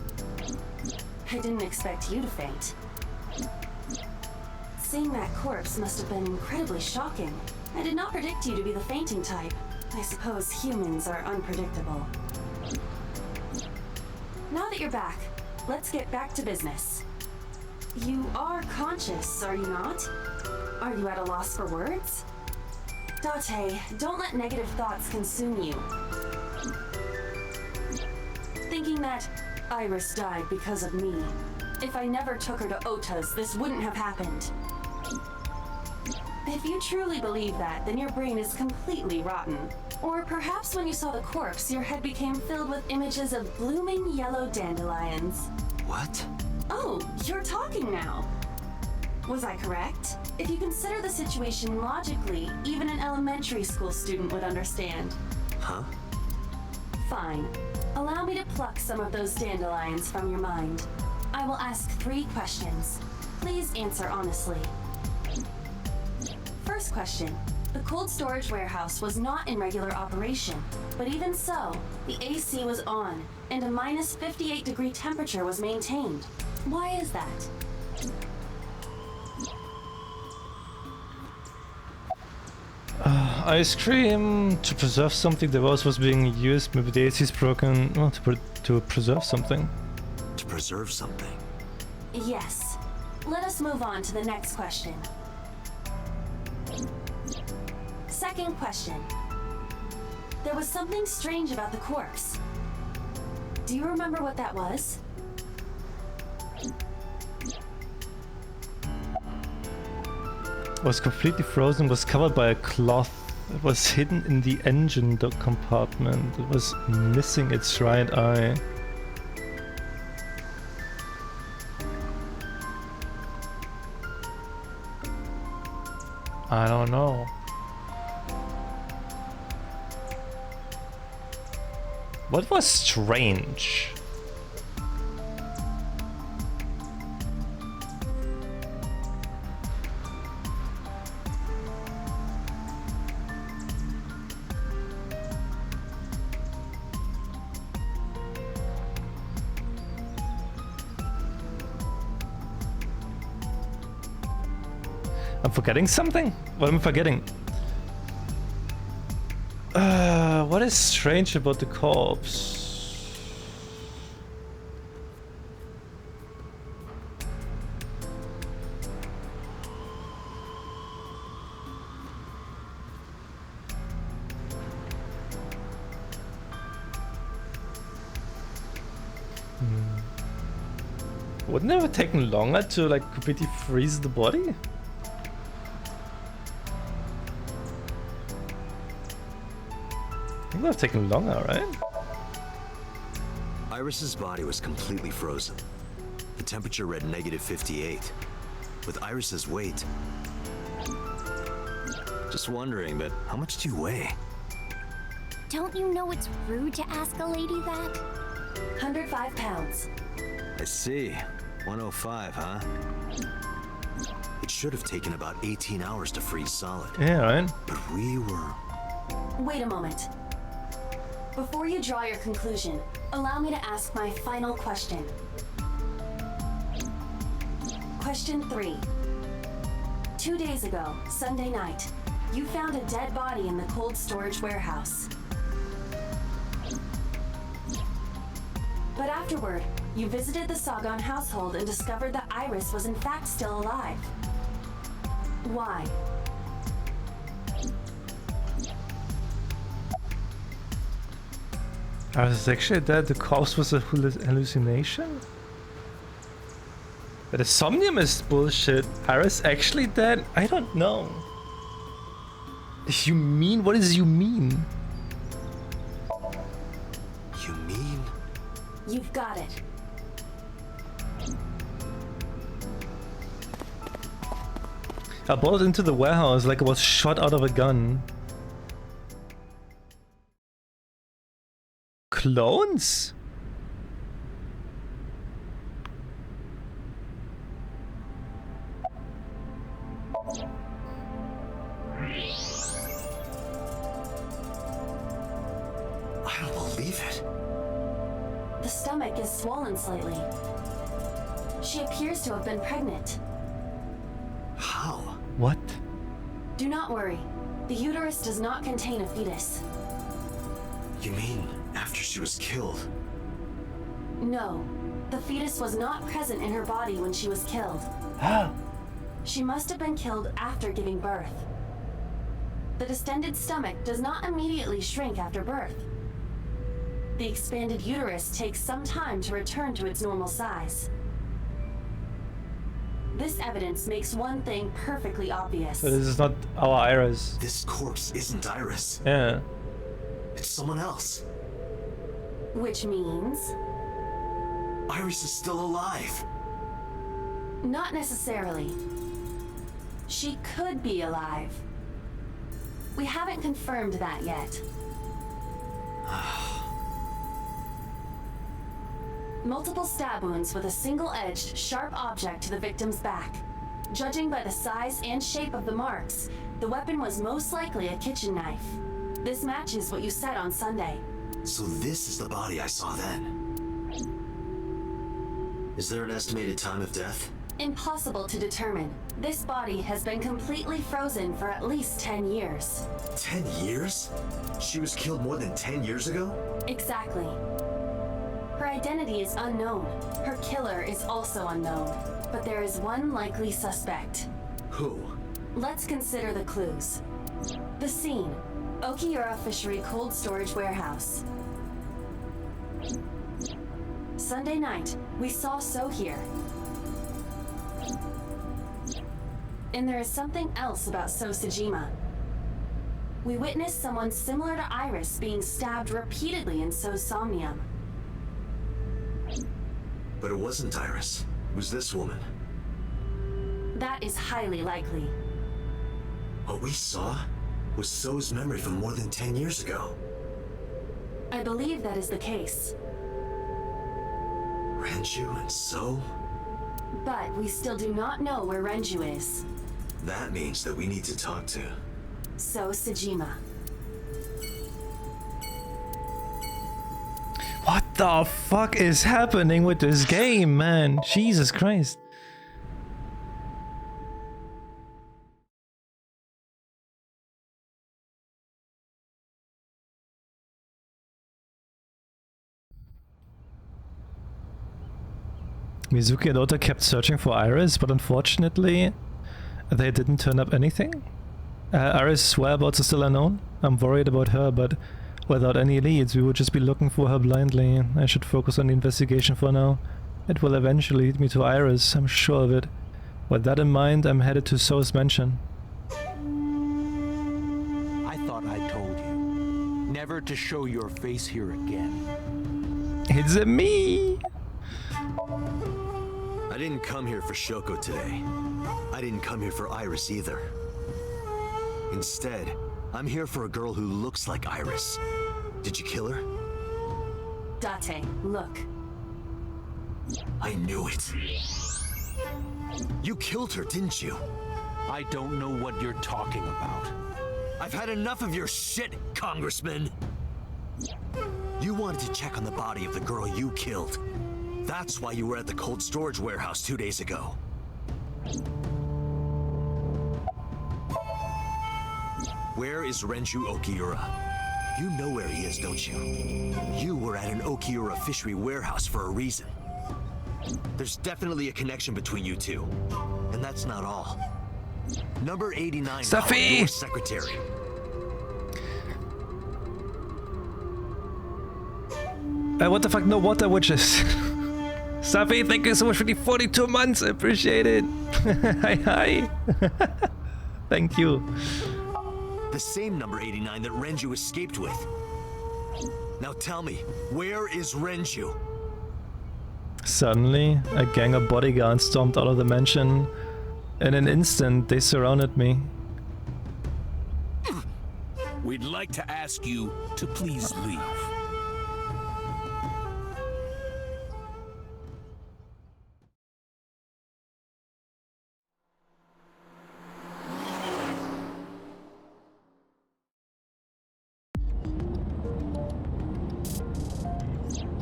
I didn't expect you to faint. Seeing that corpse must have been incredibly shocking. I did not predict you to be the fainting type. I suppose humans are unpredictable. Now that you're back, let's get back to business. You are conscious, are you not? Are you at a loss for words? Date, don't let negative thoughts consume you. Thinking that Iris died because of me. If I never took her to Ota's, this wouldn't have happened. If you truly believe that, then your brain is completely rotten. Or perhaps when you saw the corpse, your head became filled with images of blooming yellow dandelions. What? Oh, you're talking now. Was I correct? If you consider the situation logically, even an elementary school student would understand. Huh? Fine. Allow me to pluck some of those dandelions from your mind. I will ask 3 questions. Please answer honestly. First question. The cold storage warehouse was not in regular operation, but even so, the AC was on, and a minus 58-degree temperature was maintained. Why is that? Ice cream to preserve something that was being used. Maybe the AC is broken. Well, to preserve something. To preserve something? Yes. Let us move on to the next question. Second question. There was something strange about the corpse. Do you remember what that was? Was completely frozen, was covered by a cloth. It was hidden in the engine compartment. It was missing its right eye. I don't know. What was strange? I'm forgetting something? What am I forgetting? What is strange about the corpse? Wouldn't it have taken longer to like completely freeze the body? It would have taken longer, right? Iris's body was completely frozen. The temperature read -58. With Iris's weight... Just wondering, but how much do you weigh? Don't you know it's rude to ask a lady that? 105 pounds. I see. 105, huh? It should have taken about 18 hours to freeze solid. Yeah, right? But we were... Wait a moment. Before you draw your conclusion, allow me to ask my final question. Question 3. 2 days ago, Sunday night, you found a dead body in the cold storage warehouse. But afterward, you visited the Sagan household and discovered that Iris was in fact still alive. Why? I was actually dead. The corpse was a hallucination? But the Somnium is bullshit. Iris actually dead? I don't know. You mean? What does you mean? You mean? You've got it. I brought it into the warehouse like it was shot out of a gun. Clones? I don't believe it. The stomach is swollen slightly. She appears to have been pregnant. How? What? Do not worry. The uterus does not contain a fetus. You mean after she was killed? No. The fetus was not present in her body when she was killed. She must have been killed after giving birth. The distended stomach does not immediately shrink after birth. The expanded uterus takes some time to return to its normal size. This evidence makes one thing perfectly obvious. So this is not our Iris. This corpse isn't Iris. Yeah. It's someone else. Which means... Iris is still alive. Not necessarily. She could be alive. We haven't confirmed that yet. Multiple stab wounds with a single-edged, sharp object to the victim's back. Judging by the size and shape of the marks, the weapon was most likely a kitchen knife. This matches what you said on Sunday. So this is the body I saw then. Is there an estimated time of death? Impossible to determine. This body has been completely frozen for at least 10 years. 10 years? She was killed more than 10 years ago? Exactly. Her identity is unknown. Her killer is also unknown. But there is one likely suspect. Who? Let's consider the clues. The scene. Okiura Fishery Cold Storage Warehouse. Sunday night, we saw So here. And there is something else about So Sejima. We witnessed someone similar to Iris being stabbed repeatedly in So's Somnium. But it wasn't Iris. It was this woman. That is highly likely. What we saw was So's memory from more than 10 years ago. I believe that is the case. Renju and So? But we still do not know where Renju is. That means that we need to talk to... So Sejima. What the fuck is happening with this game, man? Jesus Christ. Mizuki and Ota kept searching for Iris, but unfortunately, they didn't turn up anything. Iris' whereabouts are still unknown. I'm worried about her, but without any leads, we would just be looking for her blindly. I should focus on the investigation for now. It will eventually lead me to Iris, I'm sure of it. With that in mind, I'm headed to So's mansion. I thought I told you. never to show your face here again. It's me. I didn't come here for Shoko today. I didn't come here for Iris either. Instead, I'm here for a girl who looks like Iris. Did you kill her? Date, look. I knew it. You killed her, didn't you? I don't know what you're talking about. I've had enough of your shit, Congressman! You wanted to check on the body of the girl you killed. That's why you were at the cold storage warehouse 2 days ago. Where is Renju Okiura? You know where he is, don't you? You were at an Okiura fishery warehouse for a reason. There's definitely a connection between you two. And that's not all. Number 89, Stuffy! your secretary. What the fuck? No water witches. Stuffy, thank you so much for the 42 months. I appreciate it. Hi. Thank you. The same number 89 that Renju escaped with. Now tell me, where is Renju? Suddenly, a gang of bodyguards stormed out of the mansion. In an instant, they surrounded me. We'd like to ask you to please leave.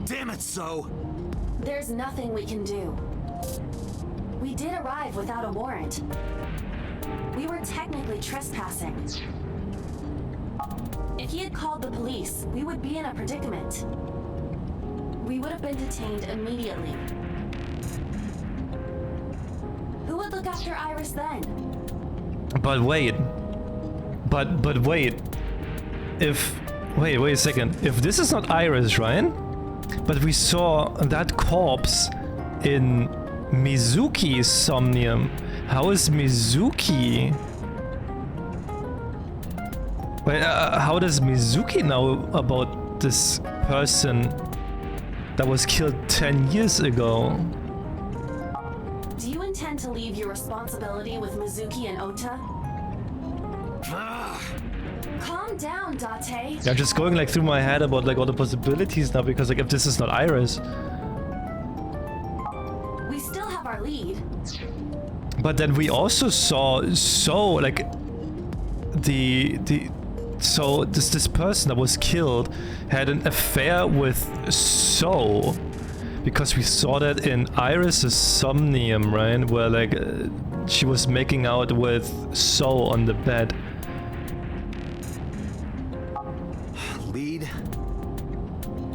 Damn it, So! There's nothing we can do. We did arrive without a warrant. We were technically trespassing. If he had called the police, we would be in a predicament. We would have been detained immediately. Who would look after Iris then? But wait. But wait. Wait a second. If this is not Iris, right? But we saw that corpse in Mizuki's Somnium. How is Mizuki? Wait, how does Mizuki know about this person that was killed 10 years ago? Do you intend to leave your responsibility with Mizuki and Ota? Calm down, Date. Yeah, I'm just going like through my head about like all the possibilities now, because like if this is not Iris. We still have our lead. But then we also saw like this person that was killed had an affair with So, because we saw that in Iris's Somnium, right? Where like she was making out with So on the bed. Lead?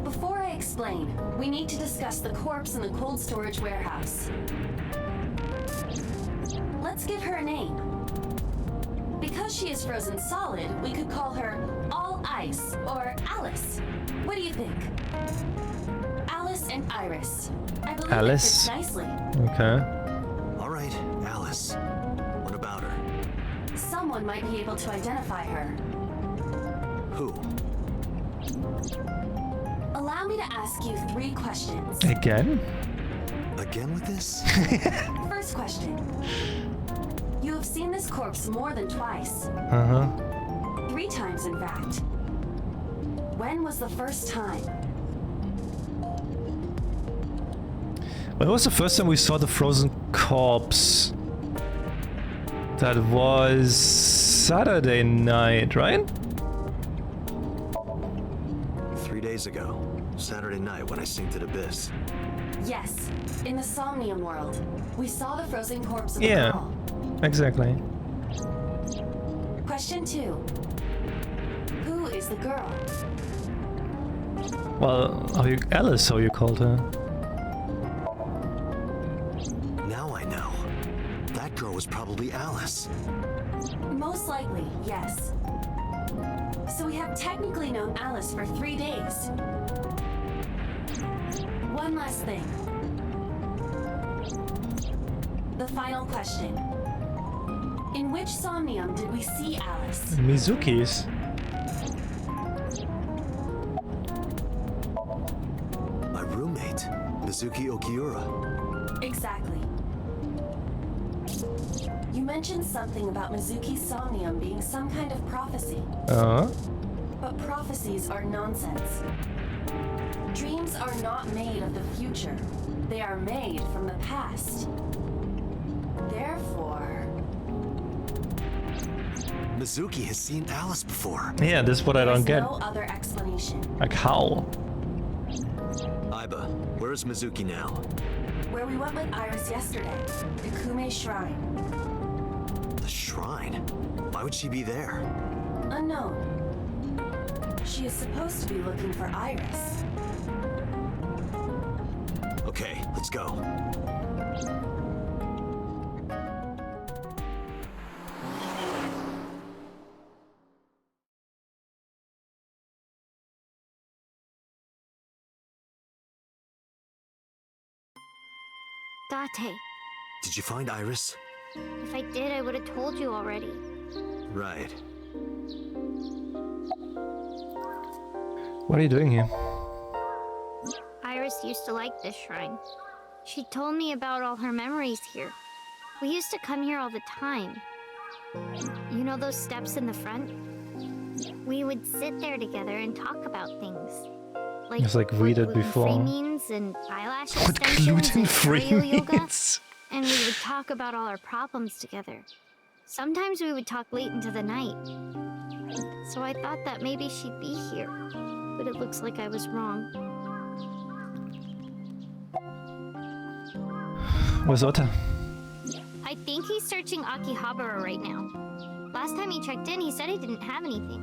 Before I explain, we need to discuss the corpse in the cold storage warehouse. Let's give her a name. Because she is frozen solid, we could call her All Ice or Alice. What do you think? Alice and Iris. I believe Alice. it fits nicely. Okay. All right, Alice. What about her? Someone might be able to identify her. Who? Allow me to ask you 3 questions. Again? Again with this? First question. You have seen this corpse more than twice. 3 times, in fact. When was the first time? When was the first time we saw the frozen corpse? That was Saturday night, right? 3 days ago. Saturday night when I synced at Abyss. Yes, in the Somnium world. We saw the frozen corpse of the Yeah, girl. exactly. Question 2. Who is the girl? Well, Alice, how you called her. Now I know. That girl was probably Alice. Most likely, yes. So we have technically known Alice for 3 days. One last thing. The final question. In which Somnium did we see Alice? Mizuki's. Mizuki Okiura. Exactly. You mentioned something about Mizuki's Somnium being some kind of prophecy. But prophecies are nonsense. Dreams are not made of the future. They are made from the past. Therefore... Mizuki has seen Alice before. Yeah, this is what I don't get. no other explanation. Like how? Aiba, where is Mizuki now? Where we went with Iris yesterday, the Kume Shrine. The shrine? Why would she be there? Unknown. She is supposed to be looking for Iris. Okay, let's go. Date, Did you find Iris? if I did, I would have told you already. Right. What are you doing here? Iris used to like this shrine. She told me about all her memories here. We used to come here all the time. You know those steps in the front? We would sit there together and talk about things. It's like read it what before. gluten-free means and eyelash What extensions gluten-free and aerial yoga. means? And we would talk about all our problems together. Sometimes we would talk late into the night. So I thought that maybe she'd be here. But it looks like I was wrong. Where's Ota? I think he's searching Akihabara right now. Last time he checked in, he said he didn't have anything.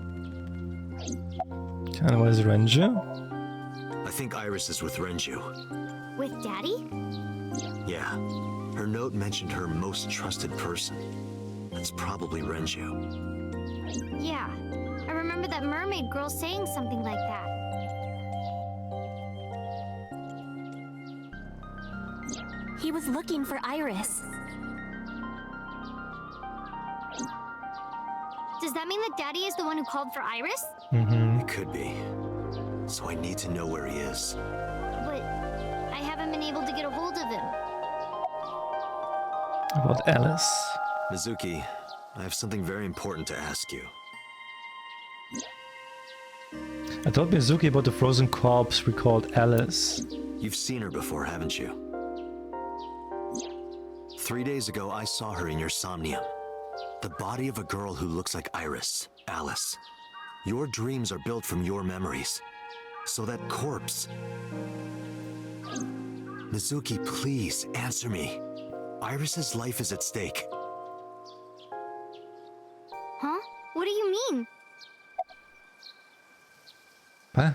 And where's Renju? I think Iris is with Renju. With Daddy? Yeah. Her note mentioned her most trusted person. That's probably Renju. Yeah. I remember that mermaid girl saying something like that. He was looking for Iris. Does that mean that Daddy is the one who called for Iris? It could be. So I need to know where he is. But I haven't been able to get a hold of him. About Alice. Mizuki, I have something very important to ask you. I told Mizuki about the frozen corpse we called Alice. You've seen her before, haven't you? 3 days ago, I saw her in your Somnium. The body of a girl who looks like Iris, Alice. Your dreams are built from your memories. So that corpse... Mizuki, please, answer me. Iris's life is at stake. Huh? What do you mean? Huh?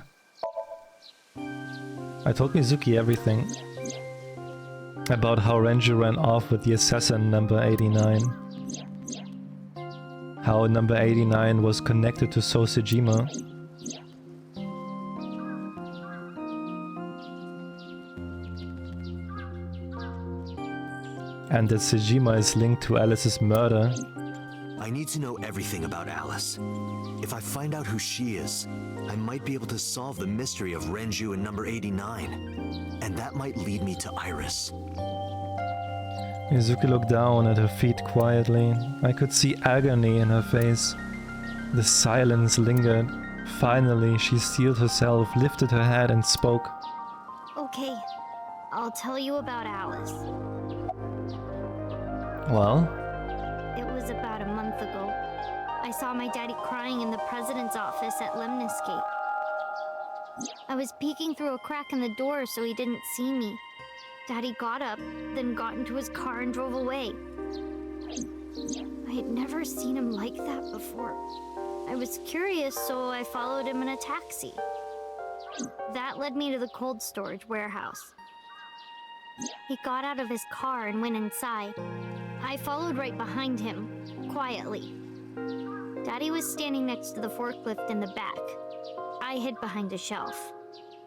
I told Mizuki everything. About how Renju ran off with the assassin number 89. How number 89 was connected to Sosejima. And that Sejima is linked to Alice's murder. I need to know everything about Alice. If I find out who she is, I might be able to solve the mystery of Renju and number 89. And that might lead me to Iris. Mizuki looked down at her feet quietly. I could see agony in her face. The silence lingered. Finally, she steeled herself, lifted her head and spoke. Okay, I'll tell you about Alice. Well? It was about a month ago. I saw my daddy crying in the president's office at Lemnis Gate. I was peeking through a crack in the door so he didn't see me. Daddy got up, then got into his car and drove away. I had never seen him like that before. I was curious, so I followed him in a taxi. That led me to the cold storage warehouse. He got out of his car and went inside. I followed right behind him, quietly. Daddy was standing next to the forklift in the back. I hid behind a shelf.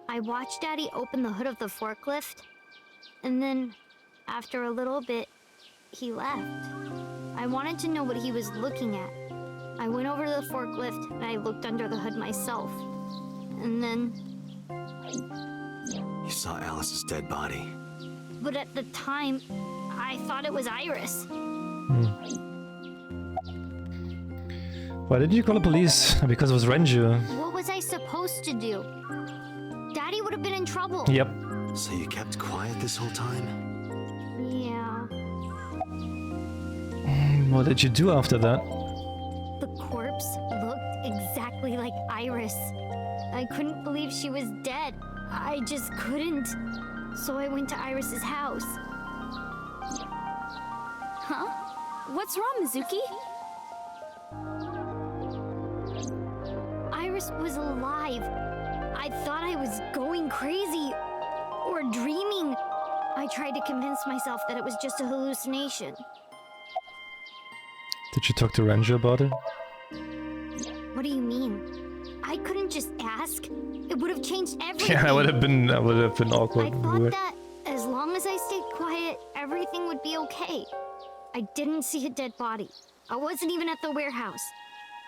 I watched Daddy open the hood of the forklift, and then, after a little bit, he left. I wanted to know what he was looking at. I went over to the forklift and I looked under the hood myself. And then... You saw Alice's dead body. But at the time, I thought it was Iris. Why did you call the police? Because it was Renju. What was I supposed to do? Daddy would have been in trouble. Yep. So you kept quiet this whole time? Yeah. What did you do after that? The corpse looked exactly like Iris. I couldn't believe she was dead. I just couldn't. So I went to Iris's house. Huh? What's wrong, Mizuki? Iris was alive. I thought I was going crazy or dreaming. I tried to convince myself that it was just a hallucination. Did you talk to Renju about it? What do you mean? I couldn't just ask. It would have changed everything. Yeah, that would have been awkward. I thought Weird. that as long as I stayed quiet, everything would be okay. I didn't see a dead body. I wasn't even at the warehouse.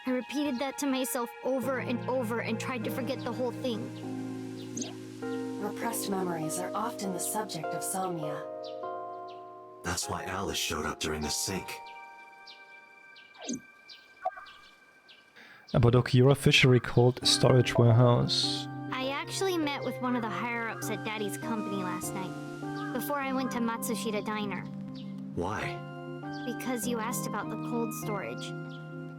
I repeated that to myself over and over and tried to forget the whole thing. Repressed memories are often the subject of somnia. That's why Alice showed up during the sync. About Okura Fishery called Storage Warehouse. I actually met with one of the higher-ups at Daddy's company last night, before I went to Matsushita Diner. Why? Because you asked about the cold storage.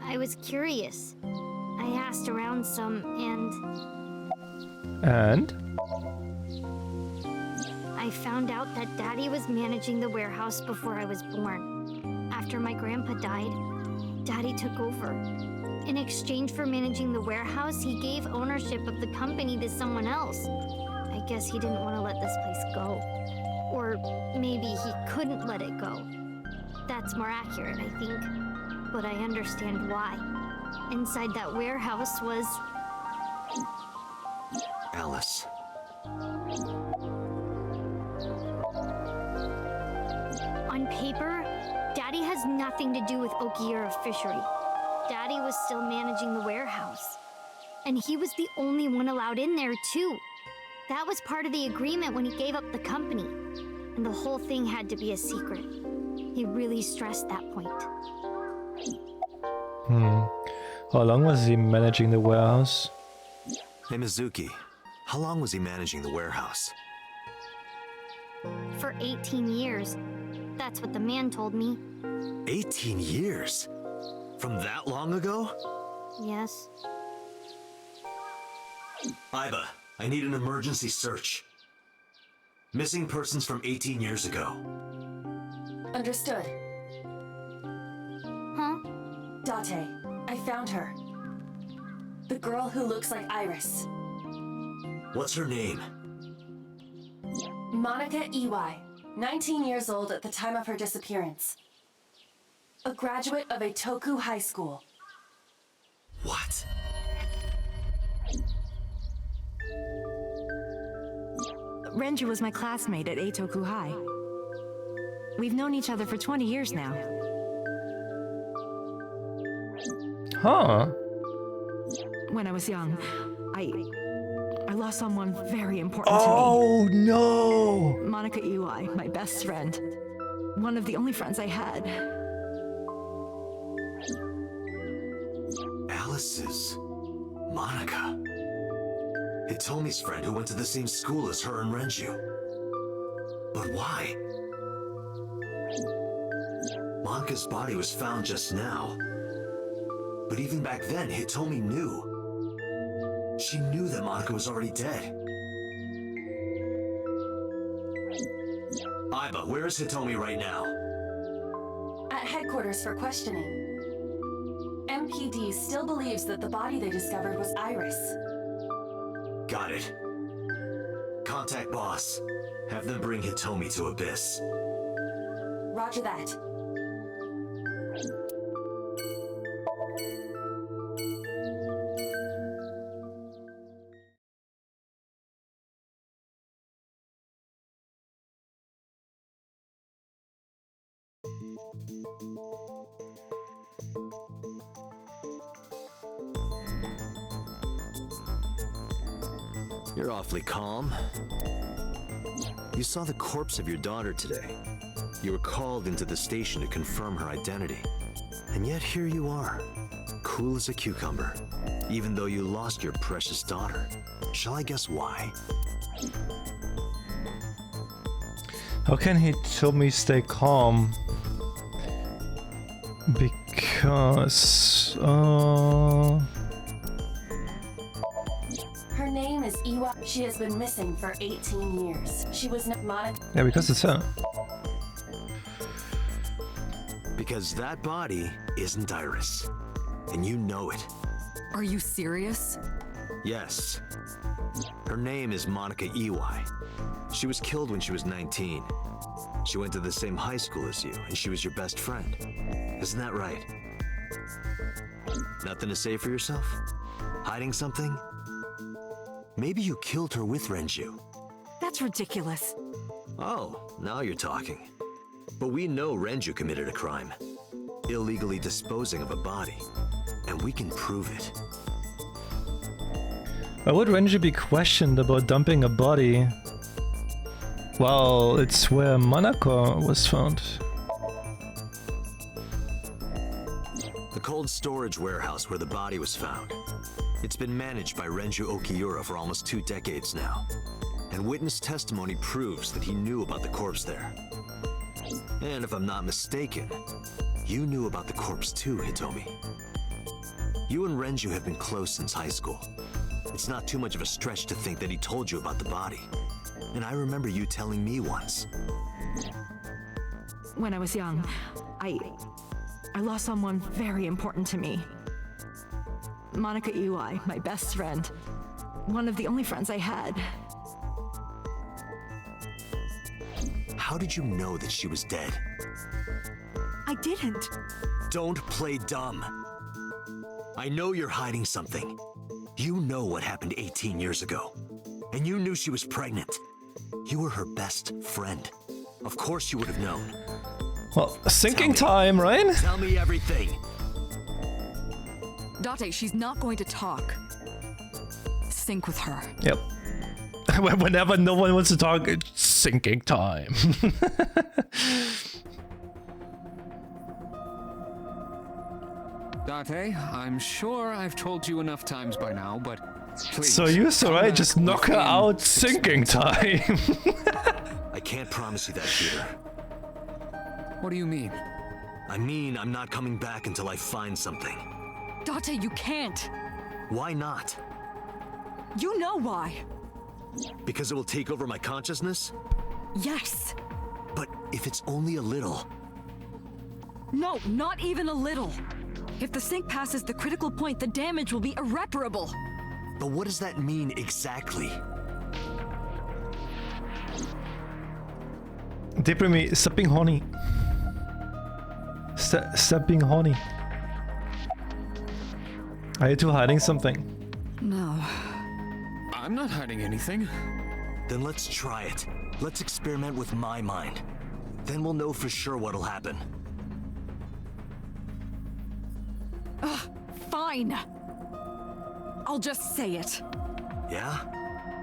I was curious. I asked around some, And? I found out that Daddy was managing the warehouse before I was born. After my grandpa died, Daddy took over. In exchange for managing the warehouse, he gave ownership of the company to someone else. I guess he didn't want to let this place go. Or maybe he couldn't let it go. That's more accurate, I think. But I understand why. Inside that warehouse was... Alice. On paper, Daddy has nothing to do with Okiura Fishery. Daddy was still managing the warehouse. And he was the only one allowed in there, too. That was part of the agreement when he gave up the company. And the whole thing had to be a secret. He really stressed that point. How long was he managing the warehouse? Hey Mizuki, how long was he managing the warehouse? For 18 years. That's what the man told me. 18 years? From that long ago? Yes. Iba, I need an emergency search. Missing persons from 18 years ago. Understood. Huh? Date, I found her. The girl who looks like Iris. What's her name? Monica Iwai, 19 years old at the time of her disappearance. A graduate of Eitoku High School. What? Renju was my classmate at Eitoku High. We've known each other for 20 years now. Huh. When I was young, I lost someone very important Oh no! to me. Monica Iwai, my best friend. One of the only friends I had. Alice is Monica. Hitomi's friend who went to the same school as her and Renju. But why? Monica's body was found just now. But even back then, Hitomi knew. She knew that Monica was already dead. Iba, where is Hitomi right now? At headquarters for questioning. MPD still believes that the body they discovered was Iris. Got it. Contact boss. Have them bring Hitomi to Abyss. Roger that. You're awfully calm. You saw the corpse of your daughter today. You were called into the station to confirm her identity. And yet here you are, cool as a cucumber, even though you lost your precious daughter. Shall I guess why? How can he tell me stay calm? Because... Her name is Iwa. She has been missing for 18 years. She was not Monica. Yeah, because it's her. Because that body isn't Iris. And you know it. Are you serious? Yes. Her name is Monica Iwai. She was killed when she was 19. She went to the same high school as you, and she was your best friend. Isn't that right? Nothing to say for yourself? Hiding something? Maybe you killed her with Renju. That's ridiculous. Oh, now you're talking. But we know Renju committed a crime. Illegally disposing of a body. And we can prove it. Why would Renju be questioned about dumping a body? Well, it's where Manako was found. The cold storage warehouse where the body was found. It's been managed by Renju Okiura for almost 2 decades now. And witness testimony proves that he knew about the corpse there. And if I'm not mistaken, you knew about the corpse too, Hitomi. You and Renju have been close since high school. It's not too much of a stretch to think that he told you about the body. And I remember you telling me once. When I was young, I lost someone very important to me. Monica Iwai, my best friend. One of the only friends I had. How did you know that she was dead? I didn't. Don't play dumb. I know you're hiding something. You know what happened 18 years ago. And you knew she was pregnant. You were her best friend. Of course you would have known. Well, sinking time, right? Tell me everything. Date, she's not going to talk. Sync with her. Yep. Whenever no one wants to talk, it's sinking time. Date, I'm sure I've told you enough times by now, but please. So you so right, just knock her out, sinking time. I can't promise you that, Peter. What do you mean? I mean, I'm not coming back until I find something. Date, you can't. Why not? You know why. Because it will take over my consciousness? Yes. But if it's only a little... No, not even a little. If the sync passes the critical point, the damage will be irreparable. But what does that mean exactly? Deprimi, stop being horny. Stop being horny. Are you two hiding something? No. I'm not hiding anything. Then let's try it. Let's experiment with my mind. Then we'll know for sure what'll happen. Fine. I'll just say it. Yeah?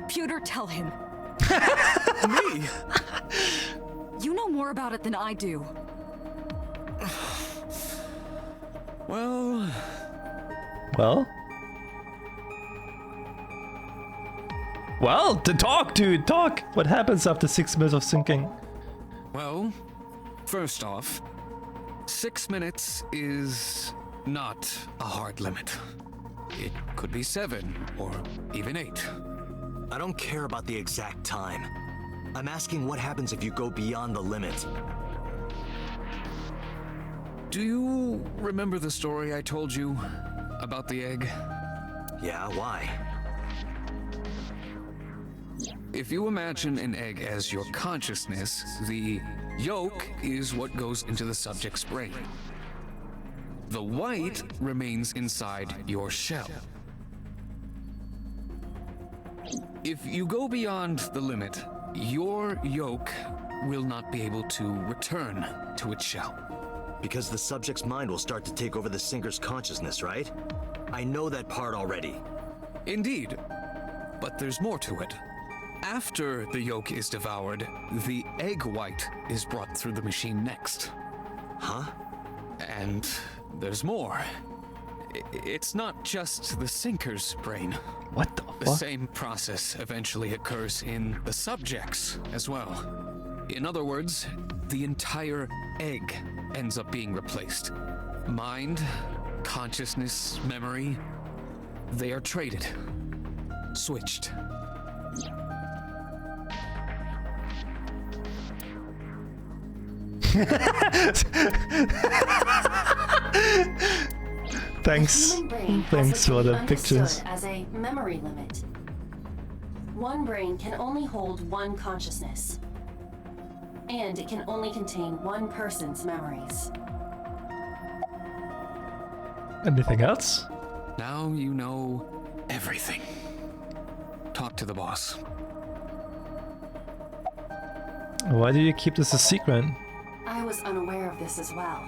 Pewter, tell him. Me? You know more about it than I do. Well... Well, to talk, dude, talk! What happens after 6 minutes of sinking? Well, first off, 6 minutes is not a hard limit. It could be 7, or even 8. I don't care about the exact time. I'm asking what happens if you go beyond the limit. Do you remember the story I told you about the egg? Yeah, why? If you imagine an egg as your consciousness, the yolk is what goes into the subject's brain. The white remains inside your shell. If you go beyond the limit, your yolk will not be able to return to its shell. Because the subject's mind will start to take over the sinker's consciousness, right? I know that part already. Indeed, but there's more to it. After the yolk is devoured, the egg white is brought through the machine next. Huh? And there's more. It's not just the sinker's brain. What the The fuck? same process eventually occurs in the subject's as well. In other words, the entire egg ends up being replaced. Mind, consciousness, memory, they are traded. Switched. Thanks. The human brain Thanks has for to be the pictures. understood as a memory limit. One brain can only hold one consciousness, and it can only contain one person's memories. Anything else? Now you know everything. Talk to the boss. Why do you keep this a secret? I was unaware of this as well.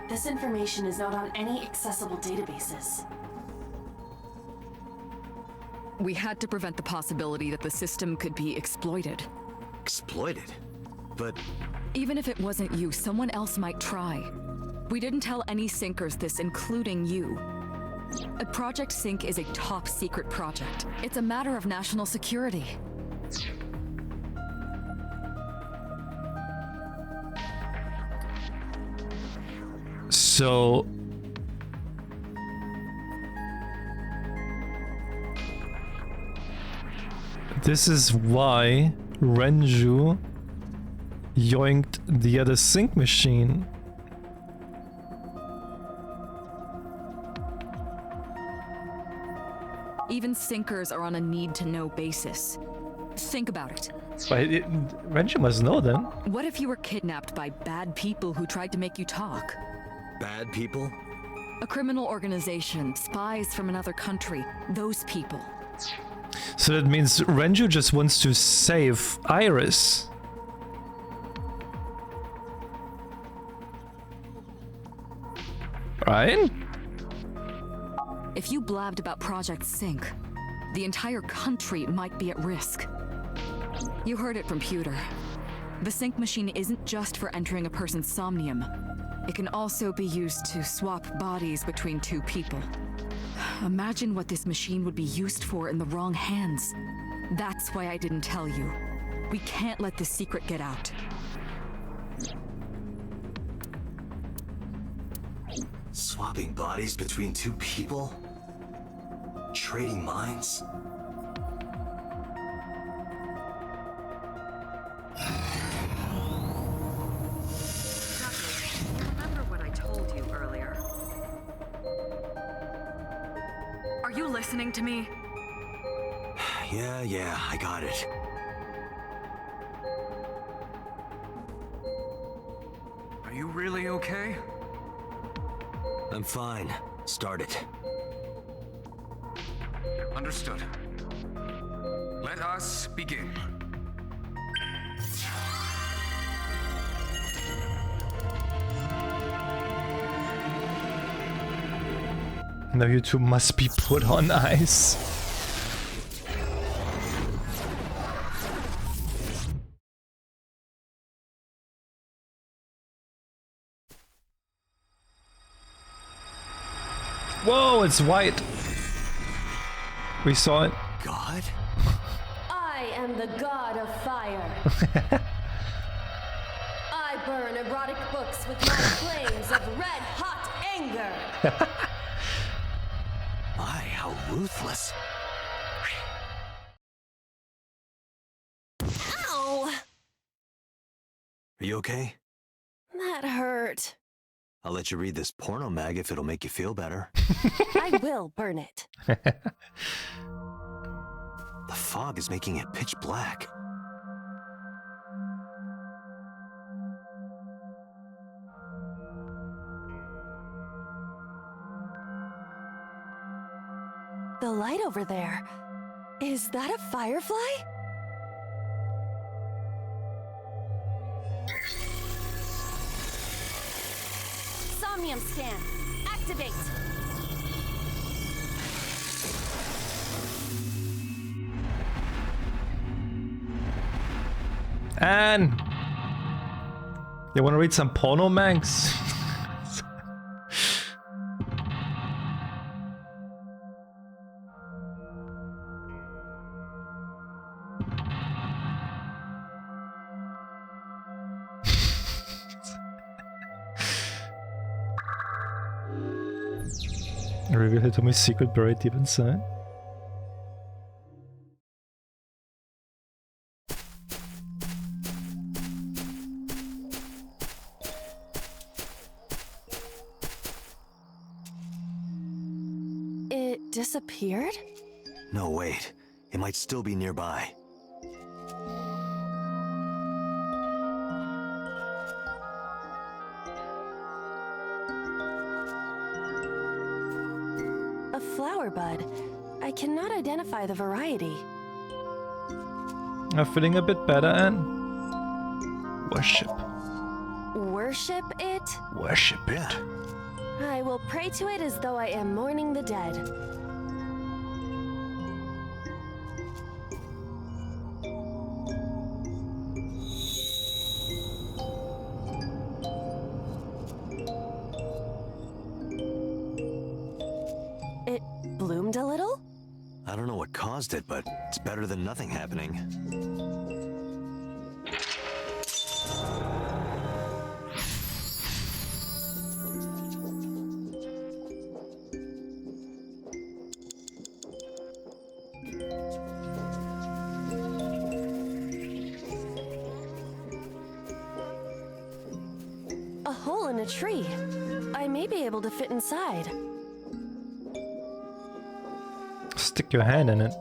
This information is not on any accessible databases. We had to prevent the possibility that the system could be exploited. Exploited? But Even if it wasn't you, someone else might try. We didn't tell any sinkers this, including you. Project Sync is a top secret project. It's a matter of national security. So... this is why Renju yoinked the other sync machine. Even sinkers are on a need-to-know basis. Think about it. But Renju must know then. What if you were kidnapped by bad people who tried to make you talk? bad people? A criminal organization, spies from another country, those people. So that means Renju just wants to save Iris. Right? If you blabbed about Project Sync, the entire country might be at risk. You heard it from Pewter. The sync machine isn't just for entering a person's somnium. It can also be used to swap bodies between two people. Imagine what this machine would be used for in the wrong hands. That's why I didn't tell you. We can't let this secret get out. Swapping bodies between two people? Trading minds? Remember what I told you earlier. Are you listening to me? Yeah, I got it. Are you really okay? I'm fine. Start it. Understood. Let us begin. Now you two must be put on ice. Whoa, it's white. We saw it. God? I am the god of fire. I burn erotic books with my flames of red-hot anger. My, how ruthless. Ow! Are you okay? That hurt. I'll let you read this porno mag if it'll make you feel better. I will burn it. The fog is making it pitch black. The light over there. Is that a firefly? Somnium scan. Activate. Anne! You wanna read some porno mangs? Reveal Hitomi's secret buried deep inside. It disappeared? No, wait. It might still be nearby. A flower bud. I cannot identify the variety. I'm feeling a bit better, Anne. Worship. Worship it? Worship it. I will pray to it as though I am mourning the dead. It bloomed a little? I don't know what caused it, but it's better than nothing happening. A hole in a tree. I may be able to fit inside. Stick your hand in it.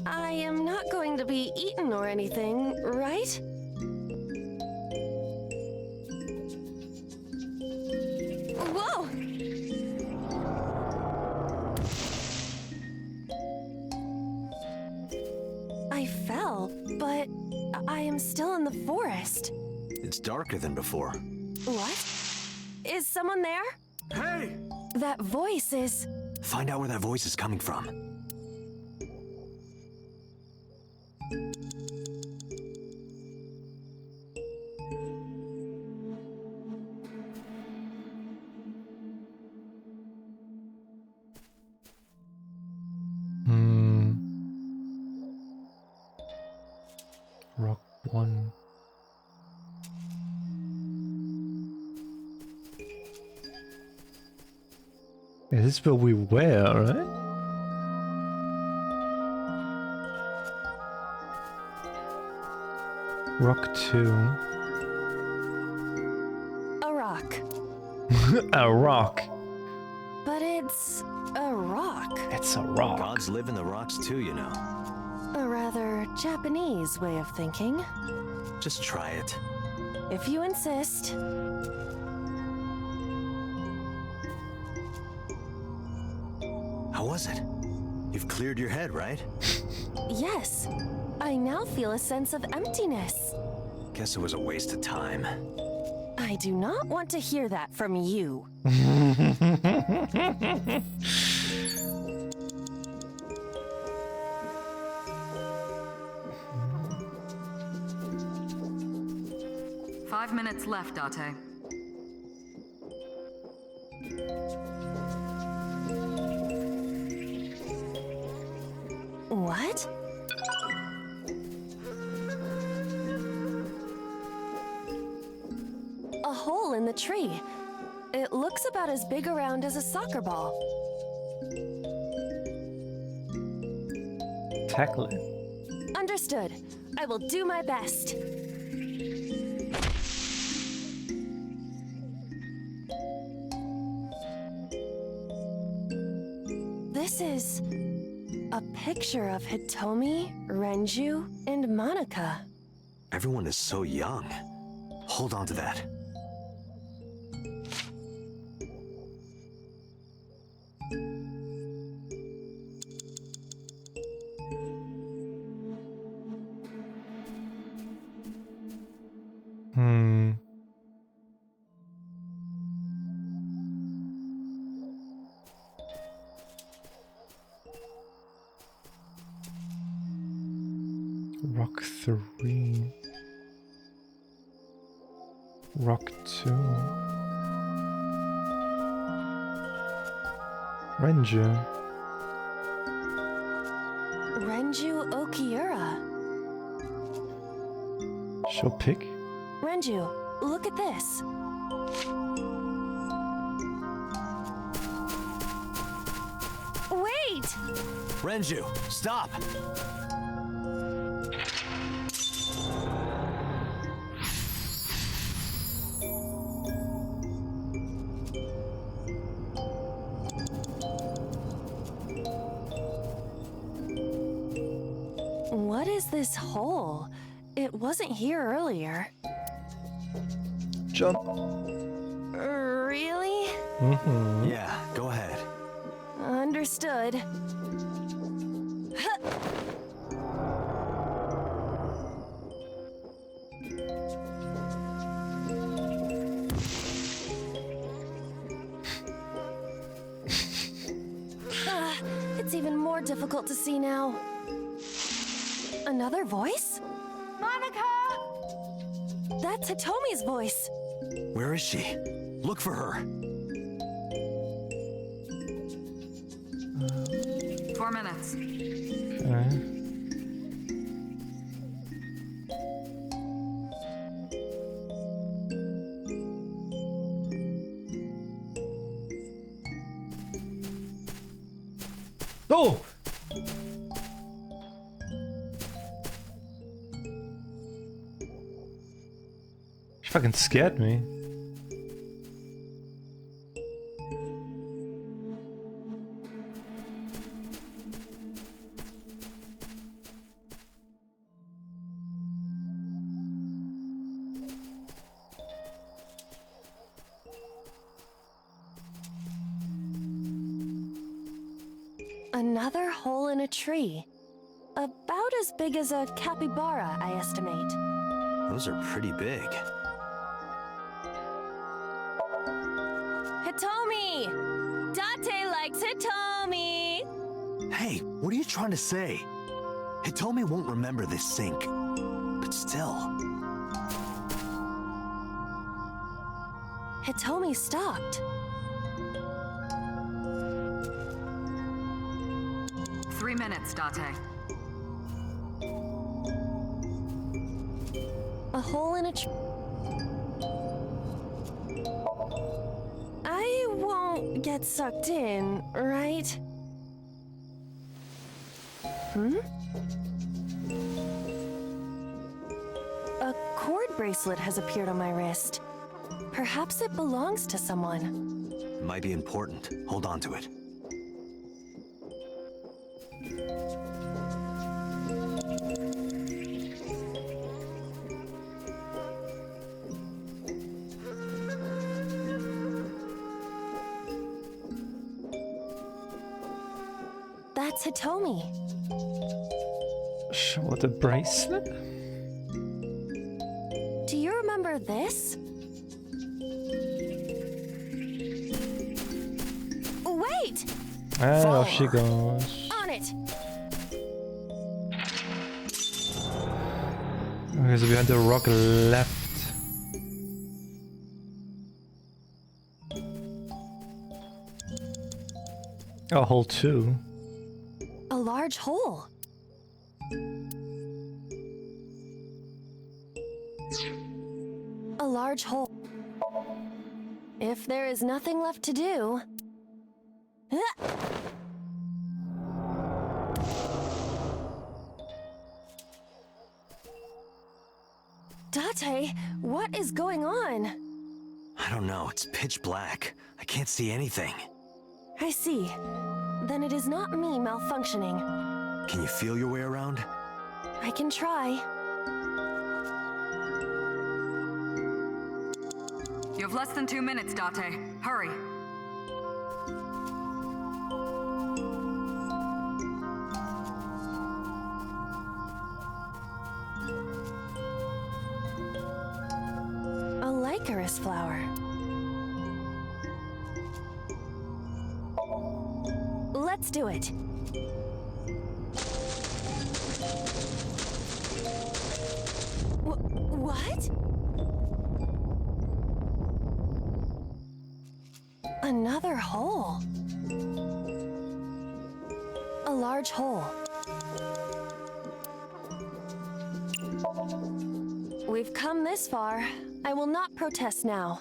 I am not going to be eaten or anything, right? Whoa! I fell, but I am still in the forest. It's darker than before. What? Is someone there? Hey! That voice is... Find out where that voice is coming from. Rock 1. Is this where we were, right? Rock 2. a rock. A rock. But it's a rock. It's a rock. Gods live in the rocks too, you know. A rather Japanese way of thinking. Just try it. If you insist. How was it? You've cleared your head, right? Yes. I now feel a sense of emptiness. Guess it was a waste of time. I do not want to hear that from you. Five minutes left, Date. What? A hole in the tree. It looks about as big around as a soccer ball. Tackle it. Understood. I will do my best. This is a picture of Hitomi, Renju, and Monica. Everyone is so young. Hold on to that. Rock 3. Rock 2. Renju. Renju Okiura. Show pick? Renju, look at this. Wait! Renju, stop! What is this hole? It wasn't here earlier. Jump. Really? Mm-hmm. Yeah, go ahead. Understood. Huh. It's even more difficult to see now. Another voice? Monica! That's Hitomi's voice. Where is she? Look for her. 4 minutes. Okay. Oh! She fucking scared me. Another hole in a tree. About as big as a capybara, I estimate. Those are pretty big. Hitomi! Date likes Hitomi! Hey, what are you trying to say? Hitomi won't remember this sink. But still. Hitomi stopped. 3 minutes, Date. A hole in a tree. I won't get sucked in, right? Hmm? A cord bracelet has appeared on my wrist. Perhaps it belongs to someone. Might be important. Hold on to it. That's Hitomi. Show the bracelet? Do you remember this? Wait! And off she goes. On it! Okay, so behind the rock left. Oh, hole 2. A large hole. A large hole. If there is nothing left to do... Date, what is going on? I don't know, it's pitch black. I can't see anything. I see. Then it is not me malfunctioning. Can you feel your way around? I can try. You have less than 2 minutes, Date. Hurry. A Lycaris flower. Let's do it. What? hole. A large hole. We've come this far. I will not protest now.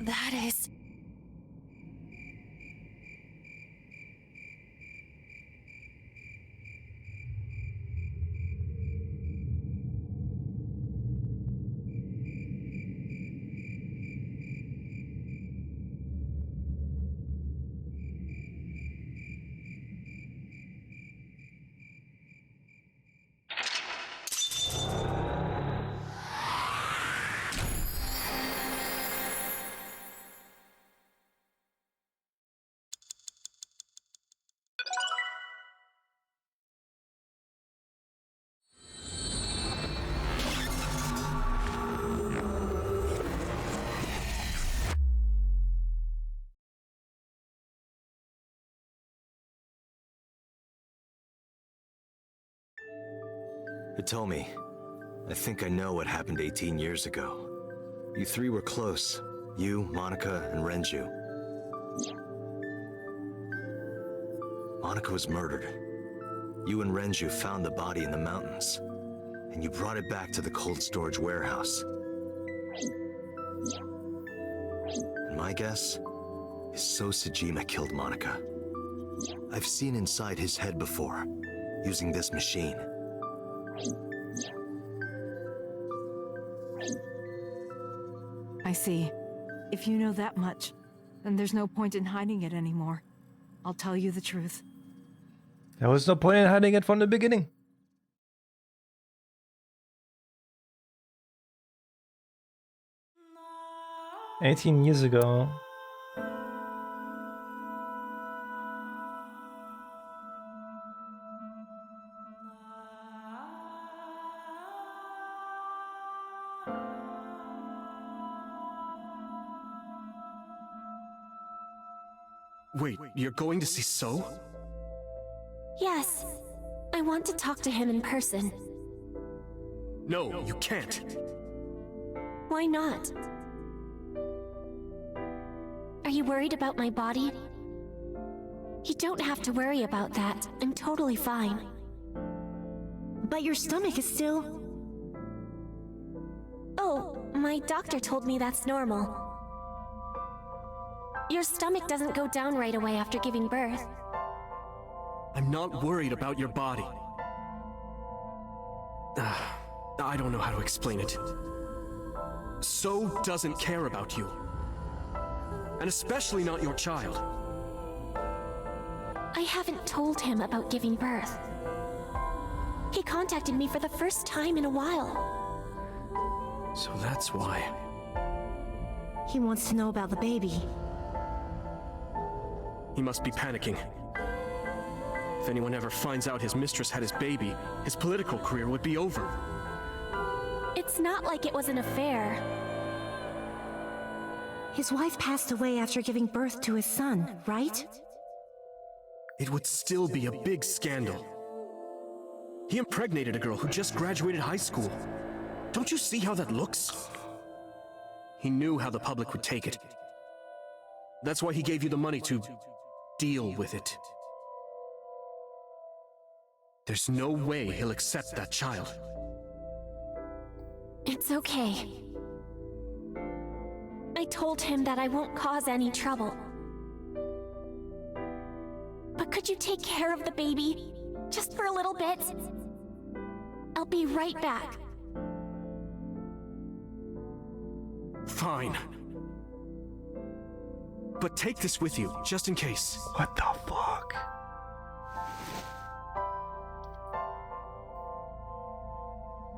That is... Hitomi, I think I know what happened 18 years ago. You three were close. You, Monica, and Renju. Monica was murdered. You and Renju found the body in the mountains, and you brought it back to the cold storage warehouse. And my guess is So Sejima killed Monica. I've seen inside his head before, using this machine. I see. If you know that much, then there's no point in hiding it anymore. I'll tell you the truth. There was no point in hiding it from the beginning. "18 years ago." Wait, you're going to see So? Yes. I want to talk to him in person. No, you can't. Why not? Are you worried about my body? You don't have to worry about that. I'm totally fine. But your stomach is still... Oh, my doctor told me that's normal. Your stomach doesn't go down right away after giving birth. I'm not worried about your body. I don't know how to explain it. So doesn't care about you. And especially not your child. I haven't told him about giving birth. He contacted me for the first time in a while. So that's why. He wants to know about the baby. He must be panicking. If anyone ever finds out his mistress had his baby, his political career would be over. It's not like it was an affair. His wife passed away after giving birth to his son, right? It would still be a big scandal. He impregnated a girl who just graduated high school. Don't you see how that looks? He knew how the public would take it. That's why he gave you the money to deal with it. There's no way he'll accept that child. It's okay. I told him that I won't cause any trouble. But could you take care of the baby? Just for a little bit? I'll be right back. Fine. But take this with you, just in case. What the fuck?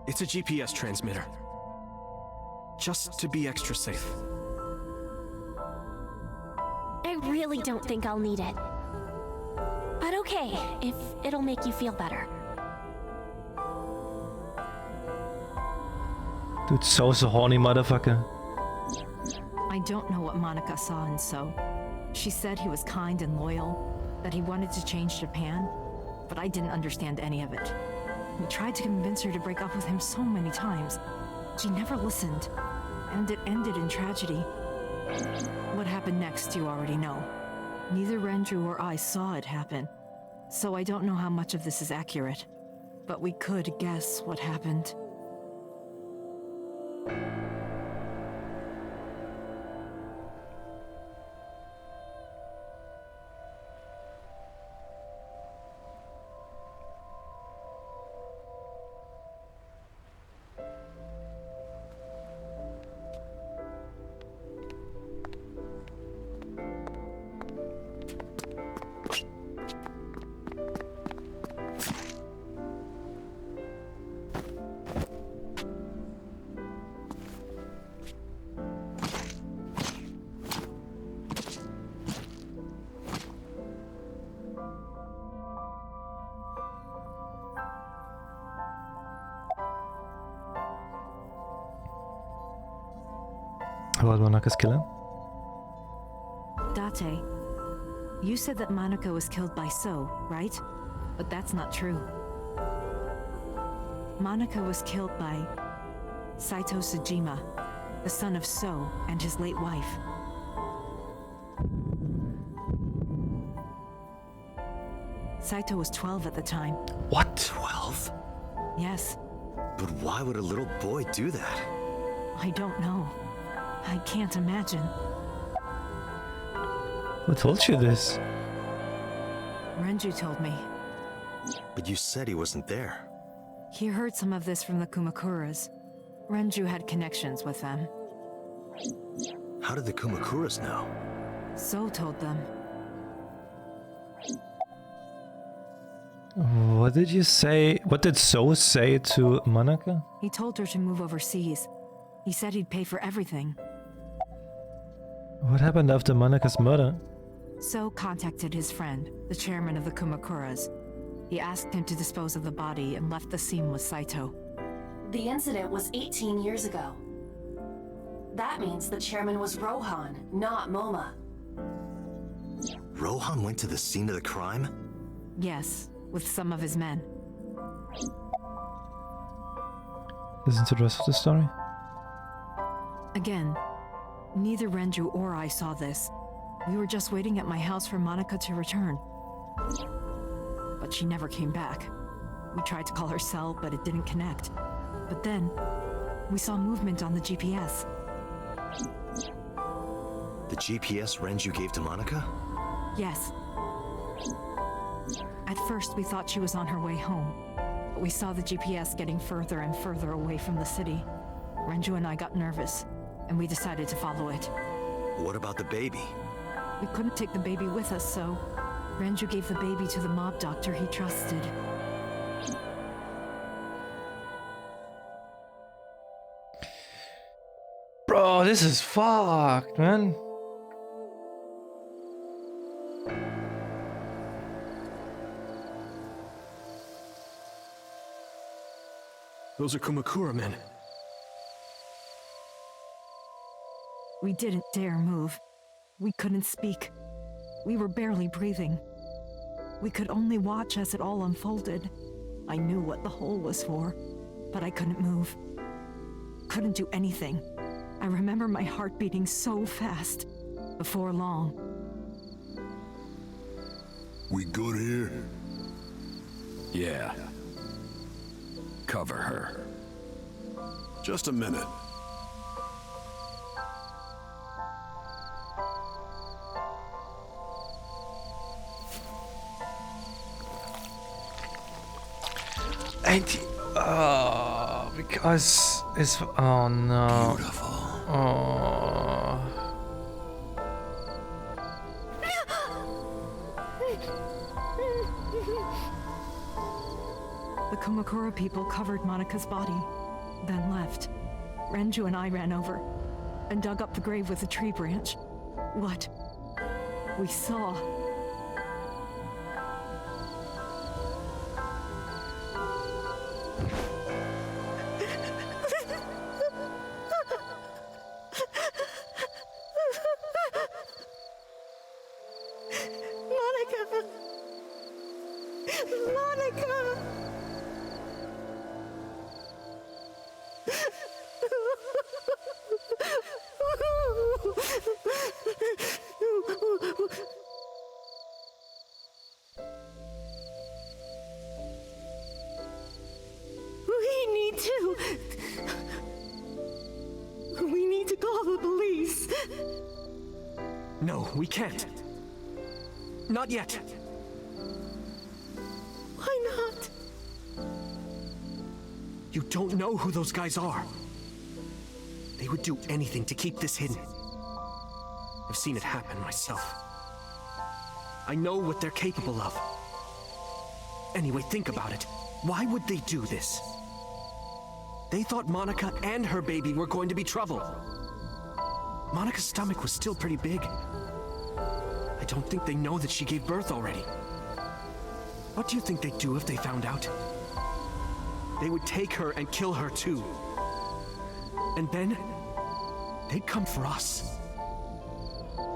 It's a GPS transmitter. Just to be extra safe. I really don't think I'll need it. But okay, if it'll make you feel better. Dude, So's a horny motherfucker. I don't know what Monica saw in So. She said he was kind and loyal, that he wanted to change Japan, but I didn't understand any of it. We tried to convince her to break up with him so many times. She never listened, and it ended in tragedy. What happened next, you already know. Neither Renju or I saw it happen, so I don't know how much of this is accurate. But we could guess what happened. About Monaka's killer? Date, you said that Monica was killed by So, right? But that's not true. Monica was killed by Saito Sejima, the son of So and his late wife. Saito was 12 at the time. What? 12? Yes, But why would a little boy do that? I don't know. I can't imagine. Who told you this? Renju told me. But you said he wasn't there. He heard some of this from the Kumakuras. Renju had connections with them. How did the Kumakuras know? So told them. What did you say? What did So say to Monica? He told her to move overseas. He said he'd pay for everything. What happened after Monika's murder? So contacted his friend, the chairman of the Kumakuras. He asked him to dispose of the body and left the scene with Saito. The incident was 18 years ago. That means the chairman was Rohan, not Moma. Rohan went to the scene of the crime? Yes, with some of his men. Listen to the rest of the story. Again, neither Renju or I saw this. We were just waiting at my house for Monica to return. But she never came back. We tried to call her cell, but it didn't connect. But then, we saw movement on the GPS. The GPS Renju gave to Monica? Yes. At first, we thought she was on her way home. But we saw the GPS getting further and further away from the city. Renju and I got nervous, and we decided to follow it. What about the baby? We couldn't take the baby with us, so Renju gave the baby to the mob doctor he trusted. Bro, this is fucked, man. Those are Kumakura men. We didn't dare move. We couldn't speak. We were barely breathing. We could only watch as it all unfolded. I knew what the hole was for, but I couldn't move. Couldn't do anything. I remember my heart beating so fast. Before long. We good here? Yeah. Cover her. Just a minute. Because it's... Oh no. Beautiful. Oh. The Kumakura people covered Monica's body, then left. Renju and I ran over and dug up the grave with a tree branch. What we saw. We need to call the police. No, we can't. Not yet. Why not? You don't know who those guys are. They would do anything to keep this hidden. I've seen it happen myself. I know what they're capable of. Anyway, think about it. Why would they do this? They thought Monica and her baby were going to be trouble. Monica's stomach was still pretty big. I don't think they know that she gave birth already. What do you think they'd do if they found out? They would take her and kill her too. And then, they'd come for us.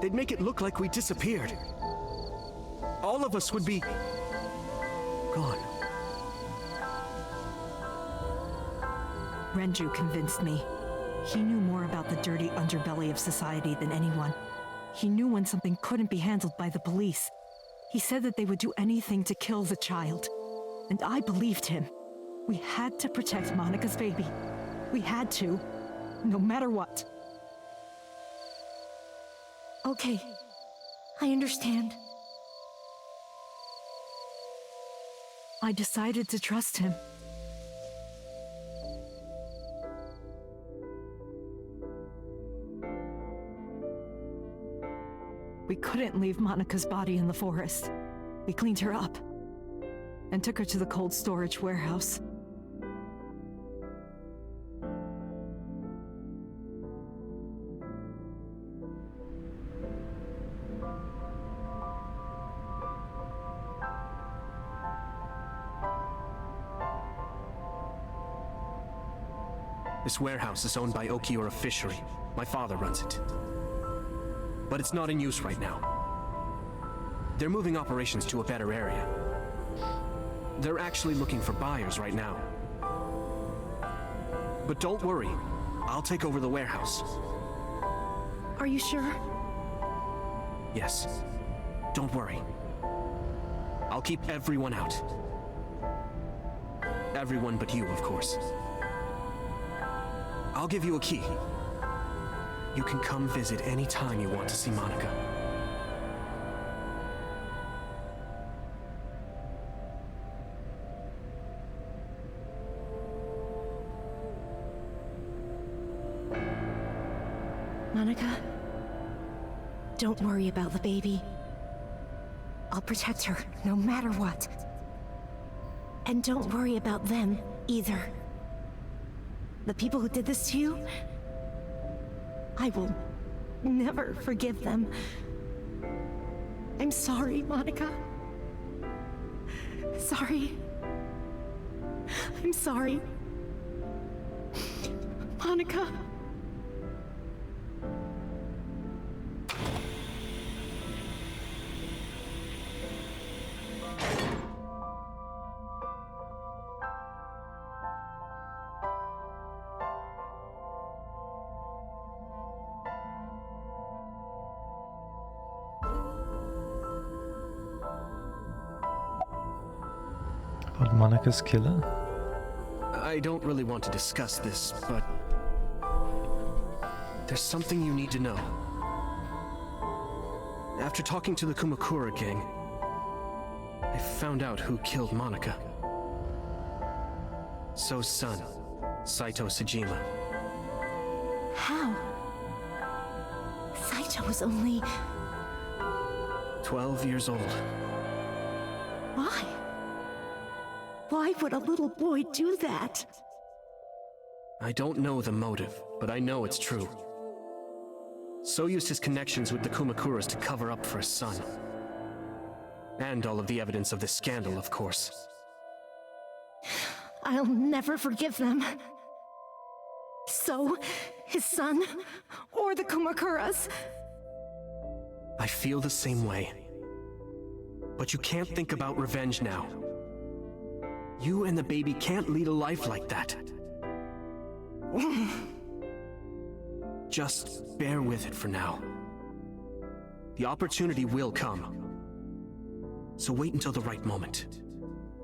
They'd make it look like we disappeared. All of us would be gone. Renju convinced me. He knew more about the dirty underbelly of society than anyone. He knew when something couldn't be handled by the police. He said that they would do anything to kill the child. And I believed him. We had to protect Monica's baby. We had to, no matter what. Okay, I understand. I decided to trust him. We couldn't leave Monica's body in the forest. We cleaned her up and took her to the cold storage warehouse. This warehouse is owned by Okiura Fishery. My father runs it. But it's not in use right now. They're moving operations to a better area. They're actually looking for buyers right now. But don't worry, I'll take over the warehouse. Are you sure? Yes. Don't worry. I'll keep everyone out. Everyone but you, of course. I'll give you a key. You can come visit any time you want to see Monica. Monica, don't worry about the baby. I'll protect her no matter what. And don't worry about them either. The people who did this to you, I will never forgive them. I'm sorry, Monica. Sorry. I'm sorry. Monica. About Monica's killer? I don't really want to discuss this, but there's something you need to know. After talking to the Kumakura gang, I found out who killed Monica. So's son, Saito Sejima. How? Saito was only 12 years old. Why? Why would a little boy do that? I don't know the motive, but I know it's true. So used his connections with the Kumakuras to cover up for his son. And all of the evidence of this scandal, of course. I'll never forgive them. So, his son, or the Kumakuras. I feel the same way. But you can't think about revenge now. You and the baby can't lead a life like that. Just bear with it for now. The opportunity will come. So wait until the right moment.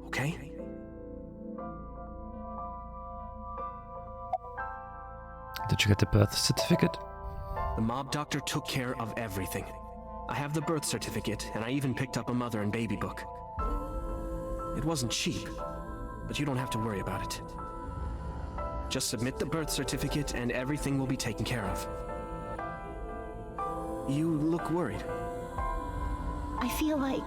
Okay? Did you get the birth certificate? The mob doctor took care of everything. I have the birth certificate, and I even picked up a mother and baby book. It wasn't cheap, but you don't have to worry about it. Just submit the birth certificate and everything will be taken care of. You look worried. I feel like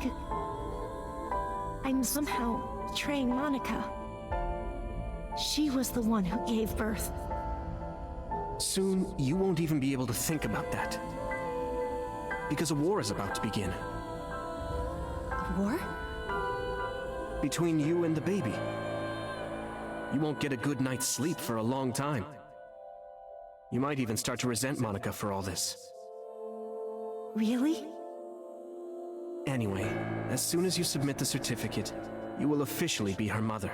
I'm somehow betraying Monica. She was the one who gave birth. Soon, you won't even be able to think about that. Because a war is about to begin. A war? Between you and the baby. You won't get a good night's sleep for a long time. You might even start to resent Monica for all this. Really? Anyway, as soon as you submit the certificate, you will officially be her mother.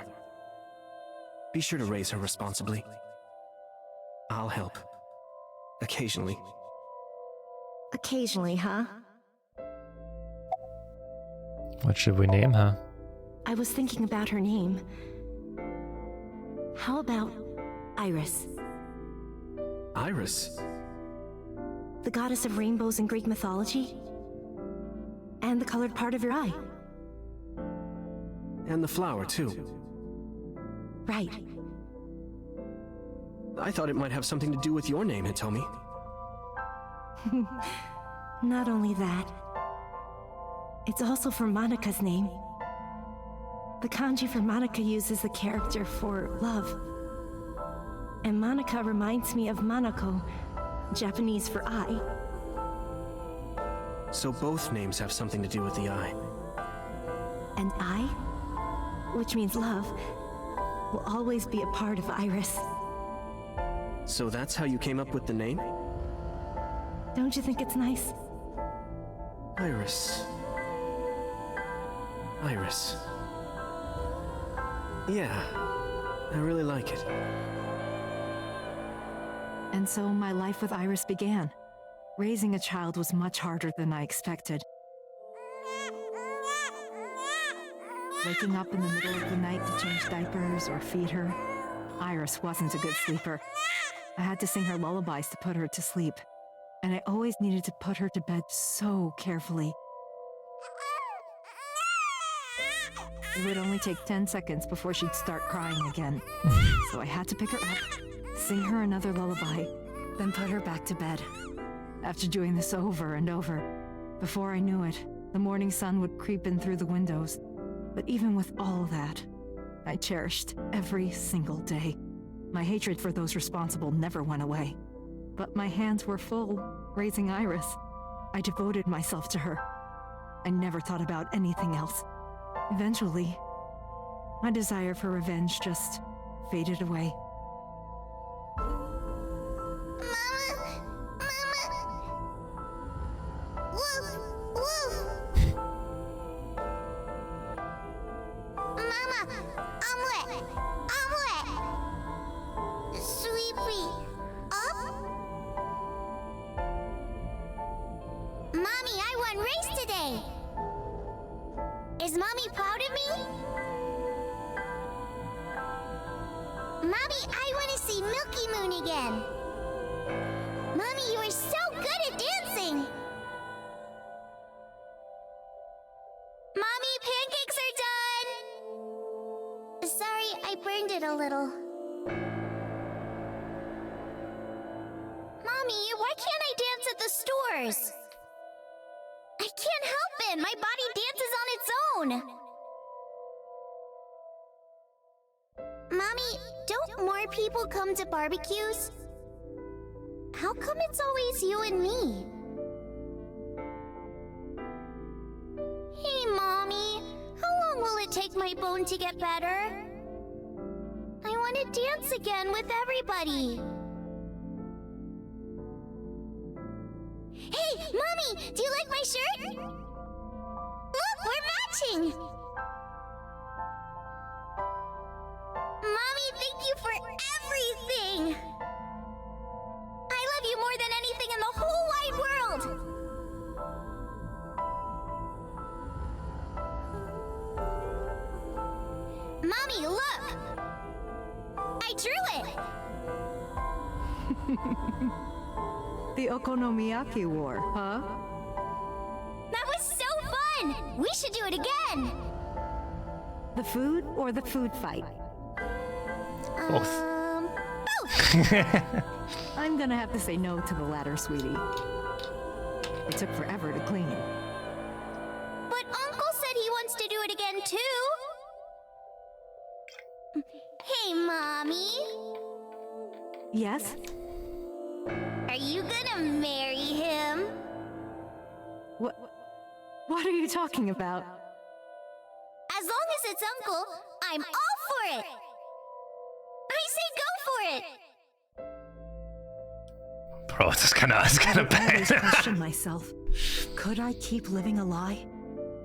Be sure to raise her responsibly. I'll help. Occasionally. Occasionally, huh? What should we name her? I was thinking about her name. How about Iris? Iris? The goddess of rainbows in Greek mythology? And the colored part of your eye. And the flower, too. Right. I thought it might have something to do with your name, Hitomi. Not only that, it's also for Monica's name. The kanji for Monica uses the character for love. And Monica reminds me of Manako, Japanese for eye. So both names have something to do with the eye. And I, which means love, will always be a part of Iris. So that's how you came up with the name? Don't you think it's nice? Iris. Iris. Yeah, I really like it. And so my life with Iris began. Raising a child was much harder than I expected. Waking up in the middle of the night to change diapers or feed her, Iris wasn't a good sleeper. I had to sing her lullabies to put her to sleep, and I always needed to put her to bed so carefully. It would only take 10 seconds before she'd start crying again. So I had to pick her up, sing her another lullaby, then put her back to bed. After doing this over and over, before I knew it, the morning sun would creep in through the windows. But even with all that, I cherished every single day. My hatred for those responsible never went away. But my hands were full, raising Iris. I devoted myself to her. I never thought about anything else. Eventually, my desire for revenge just faded away. Is Mommy proud of me? Mommy, I want to see Milky Moon again. Mommy, you are so good at dancing. Mommy, pancakes are done. Sorry, I burned it a little. Mommy, why can't I dance at the stores? I can't help it. My body dances on its own. Mommy, don't more people come to barbecues? How come it's always you and me? Hey, Mommy. How long will it take my bone to get better? I want to dance again with everybody. Hey, Mommy! Do you like my shirt? Look, we're matching! Mommy, thank you for everything! I love you more than I drew it! The Okonomiyaki War, huh? That was so fun! We should do it again! The food or the food fight? Both. Both! I'm gonna have to say no to the latter, sweetie. It took forever to clean. But Uncle said he wants to do it again too! Hey, Mommy! Yes? Are you gonna marry him? What are you talking about? As long as it's Uncle, I'm all for it! I say go for it! Bro, it's kinda I always bad. question myself. Could I keep living a lie?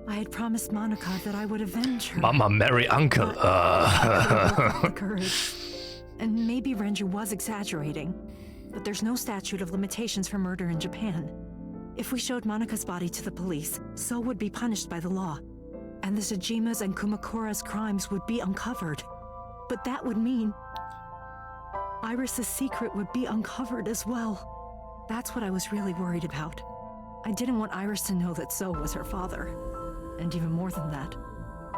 I had promised Monica that I would avenge her. Mama, marry uncle. The courage. And maybe Renju was exaggerating, but there's no statute of limitations for murder in Japan. If we showed Monika's body to the police, So would be punished by the law, and the Tsujima's and Kumakura's crimes would be uncovered. But that would mean Iris's secret would be uncovered as well. That's what I was really worried about. I didn't want Iris to know that So was her father. And even more than that,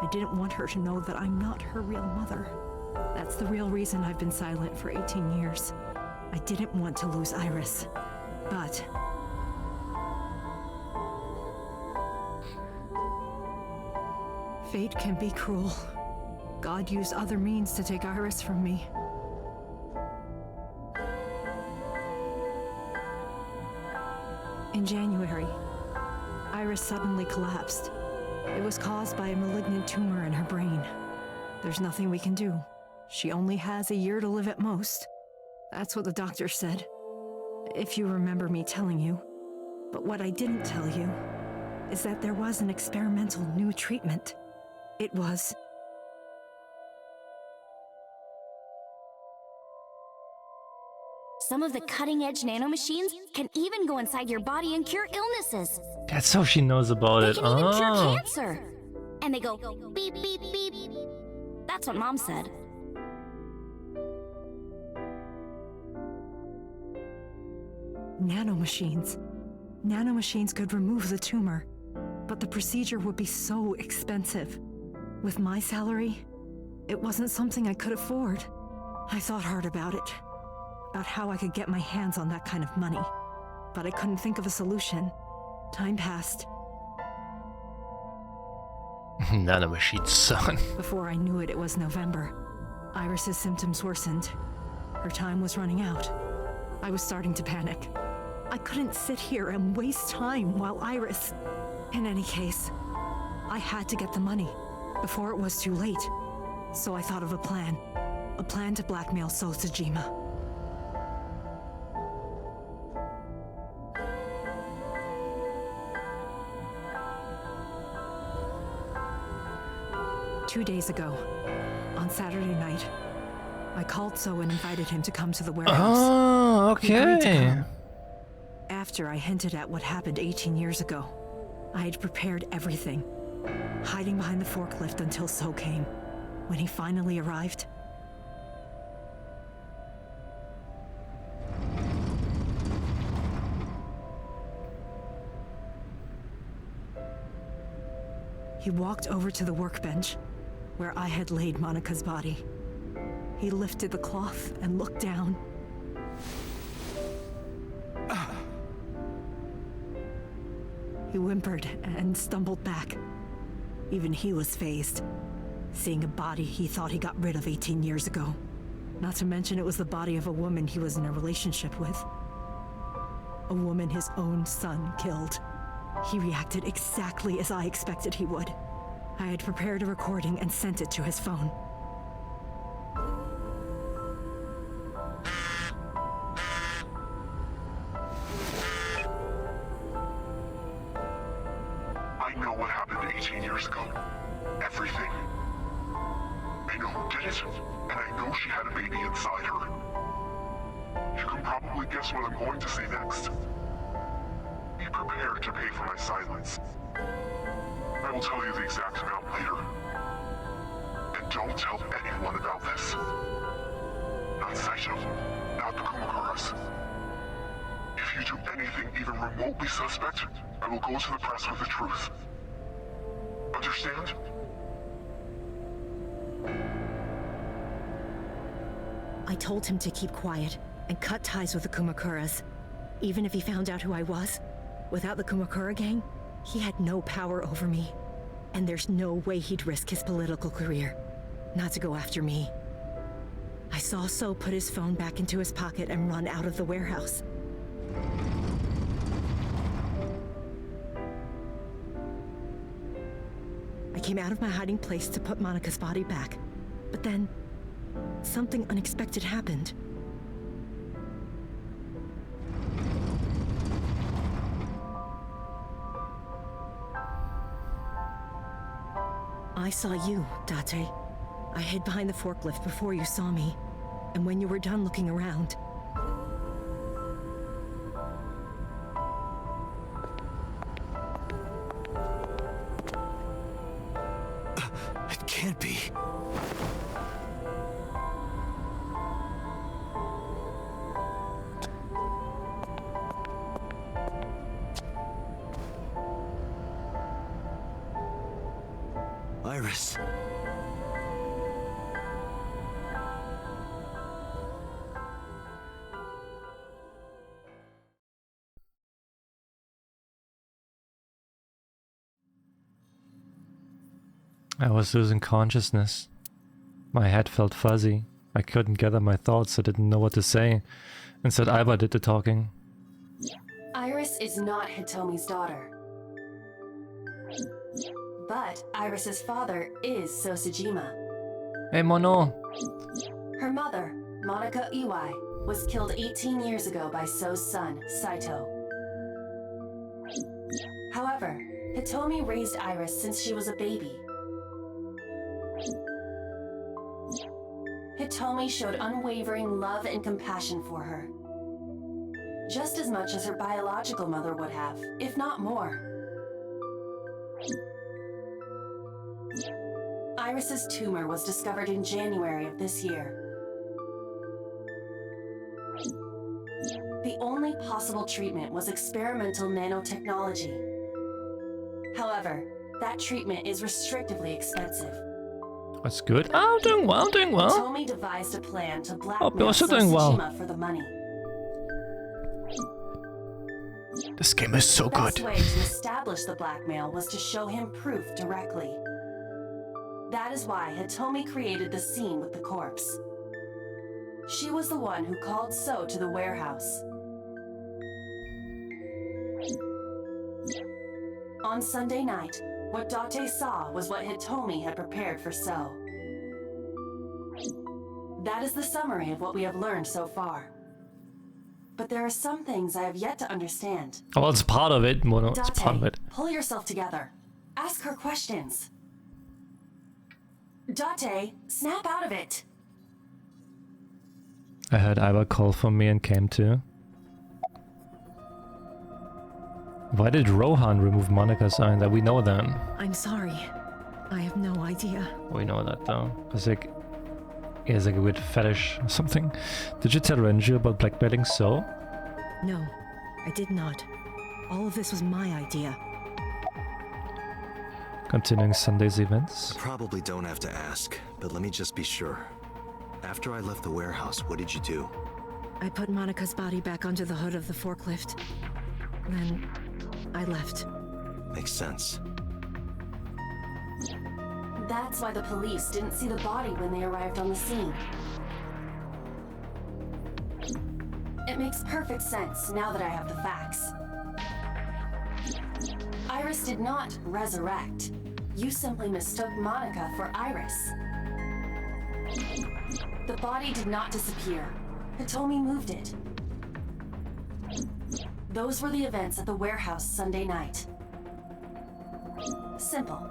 I didn't want her to know that I'm not her real mother. That's the real reason I've been silent for 18 years. I didn't want to lose Iris. But fate can be cruel. God used other means to take Iris from me. In January, Iris suddenly collapsed. It was caused by a malignant tumor in her brain. There's nothing we can do. She only has a year to live at most. That's what the doctor said, if you remember me telling you. But what I didn't tell you is that there was an experimental new treatment. It was... Some of the cutting-edge nanomachines can even go inside your body and cure illnesses. That's how she knows about it. They can even cure Oh. cancer. And they go beep, beep, beep. That's what Mom said. Nanomachines. Nanomachines could remove the tumor, but the procedure would be so expensive. With my salary, it wasn't something I could afford. I thought hard about it, about how I could get my hands on that kind of money, but I couldn't think of a solution. Time passed. Nanomachine son. Before I knew it, it was November. Iris's symptoms worsened. Her time was running out. I was starting to panic. I couldn't sit here and waste time while Iris... In any case, I had to get the money before it was too late. So I thought of a plan. A plan to blackmail So Tsujima. Two days ago, on Saturday night, I called So and invited him to come to the warehouse. Oh, He agreed to okay. come. After I hinted at what happened 18 years ago, I had prepared everything, hiding behind the forklift until So came. When he finally arrived, he walked over to the workbench where I had laid Monika's body. He lifted the cloth and looked down. He whimpered and stumbled back. Even he was fazed, seeing a body he thought he got rid of 18 years ago. Not to mention it was the body of a woman he was in a relationship with. A woman his own son killed. He reacted exactly as I expected he would. I had prepared a recording and sent it to his phone. I know what happened 18 years ago. Everything. I know who did it, and I know she had a baby inside her. You can probably guess what I'm going to say next. Be prepared to pay for my silence. I will tell you the exact amount later. And don't tell anyone about this. not Saito, not the Kumakuras. If you do anything even remotely suspect, I will go to the press with the truth. Understand? I told him to keep quiet and cut ties with the Kumakuras. Even if he found out who I was, without the Kumakura gang, he had no power over me. And there's no way he'd risk his political career, not to go after me. I saw So put his phone back into his pocket and run out of the warehouse. I came out of my hiding place to put Monika's body back, but then something unexpected happened. I saw you, Date. I hid behind the forklift before you saw me, and when you were done looking around... It can't be. Iris. I was losing consciousness. My head felt fuzzy. I couldn't gather my thoughts, I didn't know what to say. Instead, Aiba did the talking. Iris is not Hitomi's daughter. But Iris's father is Sosajima. Hey, Mono! Her mother, Monika Iwai, was killed 18 years ago by So's son, Saito. However, Hitomi raised Iris since she was a baby. Hitomi showed unwavering love and compassion for her. Just as much as her biological mother would have, if not more. Iris's tumor was discovered in January of this year. The only possible treatment was experimental nanotechnology. However, that treatment is restrictively expensive. That's good. Oh, I'm doing well, doing well. Hitomi devised a plan to blackmail Oh, you're also doing well. Sosajima for the money. This game is so The best good. way to establish the blackmail was to show him proof directly. That is why Hitomi created the scene with the corpse. She was the one who called So to the warehouse. On Sunday night, what Date saw was what Hitomi had prepared for So. That is the summary of what we have learned so far. But there are some things I have yet to understand. Well, it's part of it, Mono. It's part of it. Pull yourself together. Ask her questions. Date, snap out of it. I heard Aiba call for me and came too. Why did Rohan remove Monika's eye? That we know that. I'm sorry. I have no idea. We know that though. Cause like, he has like a weird fetish or something. Did you tell Renju about blackmailing So? No, I did not. All of this was my idea. Continuing Sunday's events. I probably don't have to ask, but let me just be sure. After I left the warehouse, what did you do? I put Monika's body back onto the hood of the forklift. Then I left. Makes sense. That's why the police didn't see the body when they arrived on the scene. It makes perfect sense now that I have the facts. Iris did not resurrect. You simply mistook Monika for Iris. The body did not disappear. Hitomi moved it. Those were the events at the warehouse Sunday night. Simple.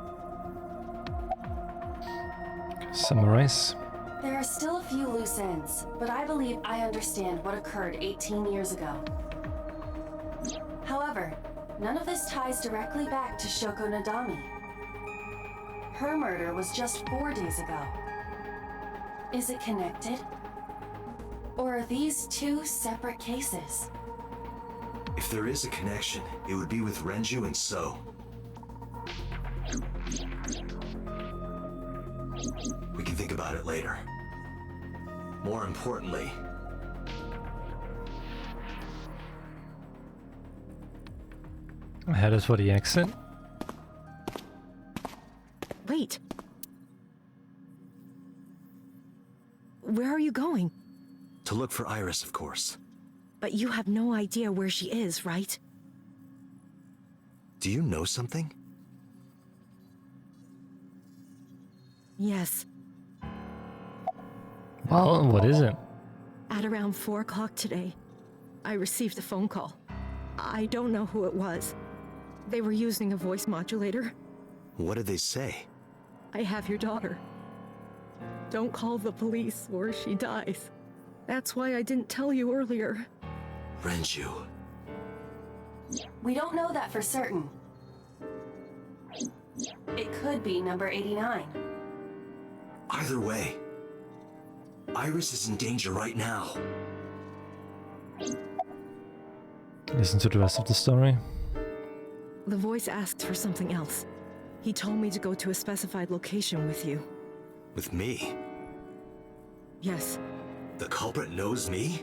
Summarize. There are still a few loose ends, but I believe I understand what occurred 18 years ago. However, none of this ties directly back to Shoko Nadami. Her murder was just 4 days ago. Is it connected? Or are these two separate cases? If there is a connection, it would be with Renju and So. We can think about it later. More importantly... Headed for the exit? Wait. Where are you going? To look for Iris, of course. But you have no idea where she is, right? Do you know something? Yes. Well, what is it? At around 4 o'clock today, I received a phone call. I don't know who it was. They were using a voice modulator. What did they say? I have your daughter. Don't call the police or she dies. That's why I didn't tell you earlier. Renju. We don't know that for certain. It could be number 89. Either way, Iris is in danger right now. Listen to the rest of the story. The voice asked for something else. He told me to go to a specified location with you. With me? Yes. The culprit knows me?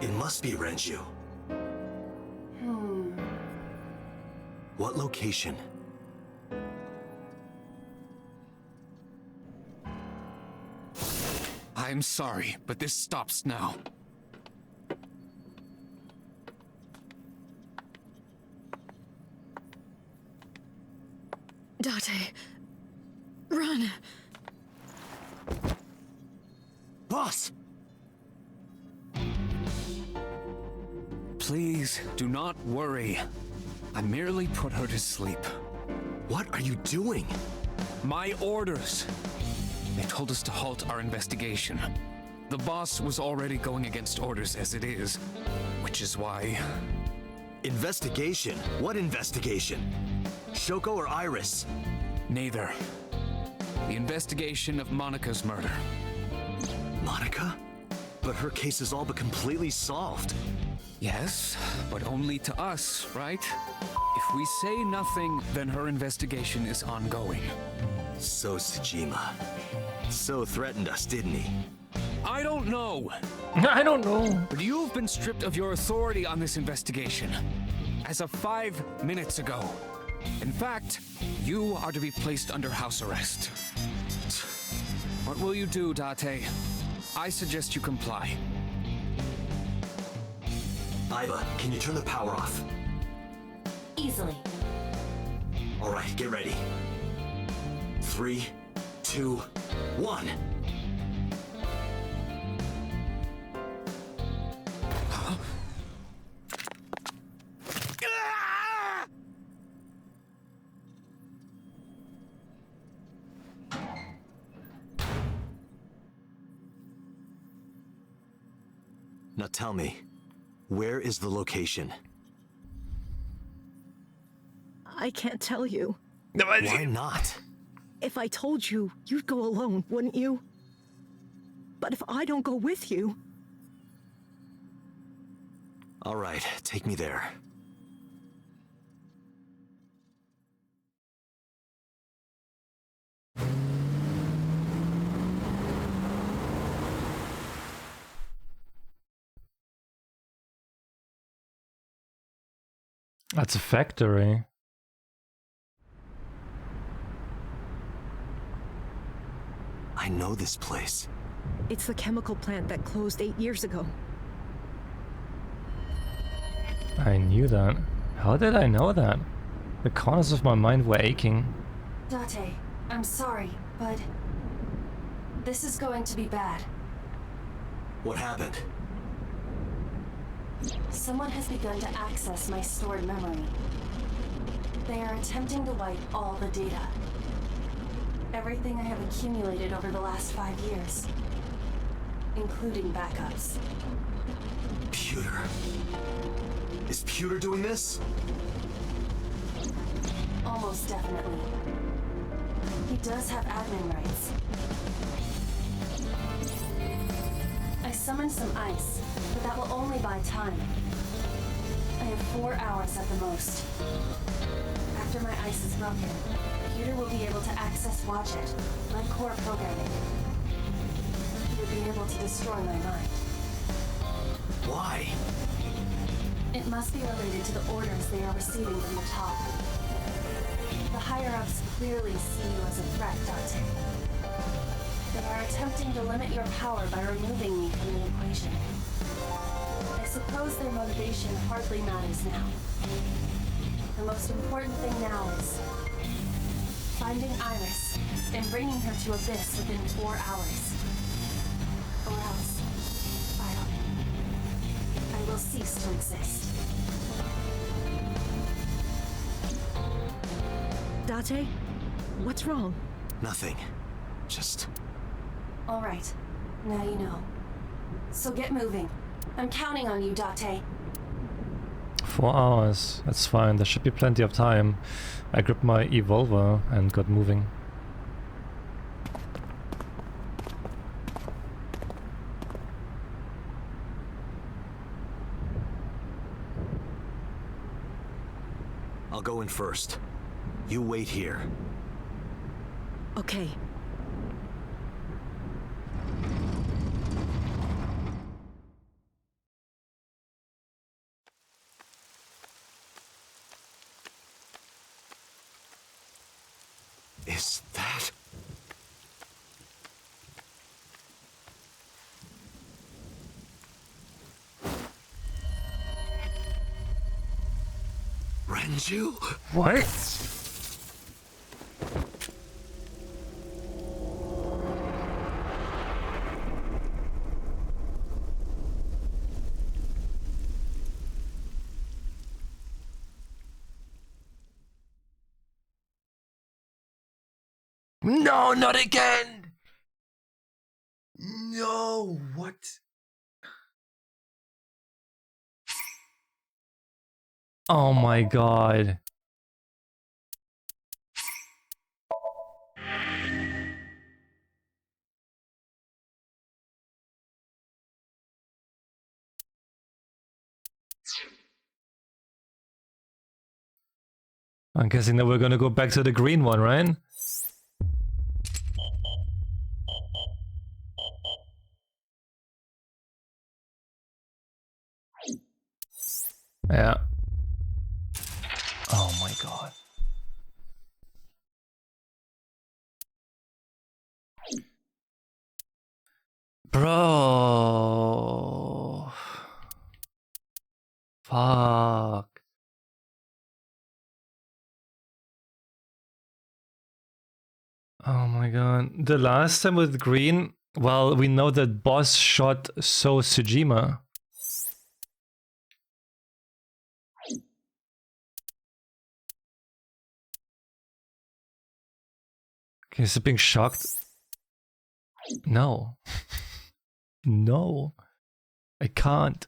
It must be Renju. What location? I'm sorry, but this stops now. Date, run. Boss! Please, do not worry. I merely put her to sleep. What are you doing? My orders. They told us to halt our investigation. The boss was already going against orders as it is, which is why... Investigation? What investigation? Shoko or Iris? Neither. The investigation of Monika's murder. Monika? But her case is all but completely solved. Yes, but only to us, right? If we say nothing, then her investigation is ongoing. So Tsujima. So threatened us, didn't he? I don't know. I don't know. But you've been stripped of your authority on this investigation. As of 5 minutes ago. In fact, you are to be placed under house arrest. What will you do, Date? I suggest you comply. Aiba, can you turn the power off? Easily. All right, get ready. 3, 2, 1. Now tell me, where is the location? I can't tell you. Why not? If I told you, you'd go alone, wouldn't you? But if I don't go with you... All right, take me there. That's a factory. I know this place. It's the chemical plant that closed 8 years ago. I knew that. How did I know that? The corners of my mind were aching. Date, I'm sorry, but... this is going to be bad. What happened? Someone has begun to access my stored memory. They are attempting to wipe all the data. Everything I have accumulated over the last 5 years. Including backups. Pewter. Is Pewter doing this? Almost definitely. He does have admin rights. I summoned some ice, but that will only buy time. I have 4 hours at the most. After my ice is broken, Peter will be able to access Watch It, my core programming. He would be able to destroy my mind. Why? It must be related to the orders they are receiving from the top. The higher-ups clearly see you as a threat, Dante. They are attempting to limit your power by removing me from the equation. I suppose their motivation hardly matters now. The most important thing now is finding Iris and bringing her to Abyss within 4 hours. Or else, I will cease to exist. Date? What's wrong? Nothing. Just... All right. Now you know. So get moving. I'm counting on you, Date. 4 hours. That's fine. There should be plenty of time. I gripped my Evolver and got moving. I'll go in first. You wait here. Okay. Is that... Renju? What? No, not again! No, what? Oh my god. I'm guessing that we're gonna go back to the green one, right? Yeah. Oh my god. Bro. Fuck. Oh my god. The last time with green, well, we know that boss shot So Tsujima. Okay, is it being shocked? No. No. I can't.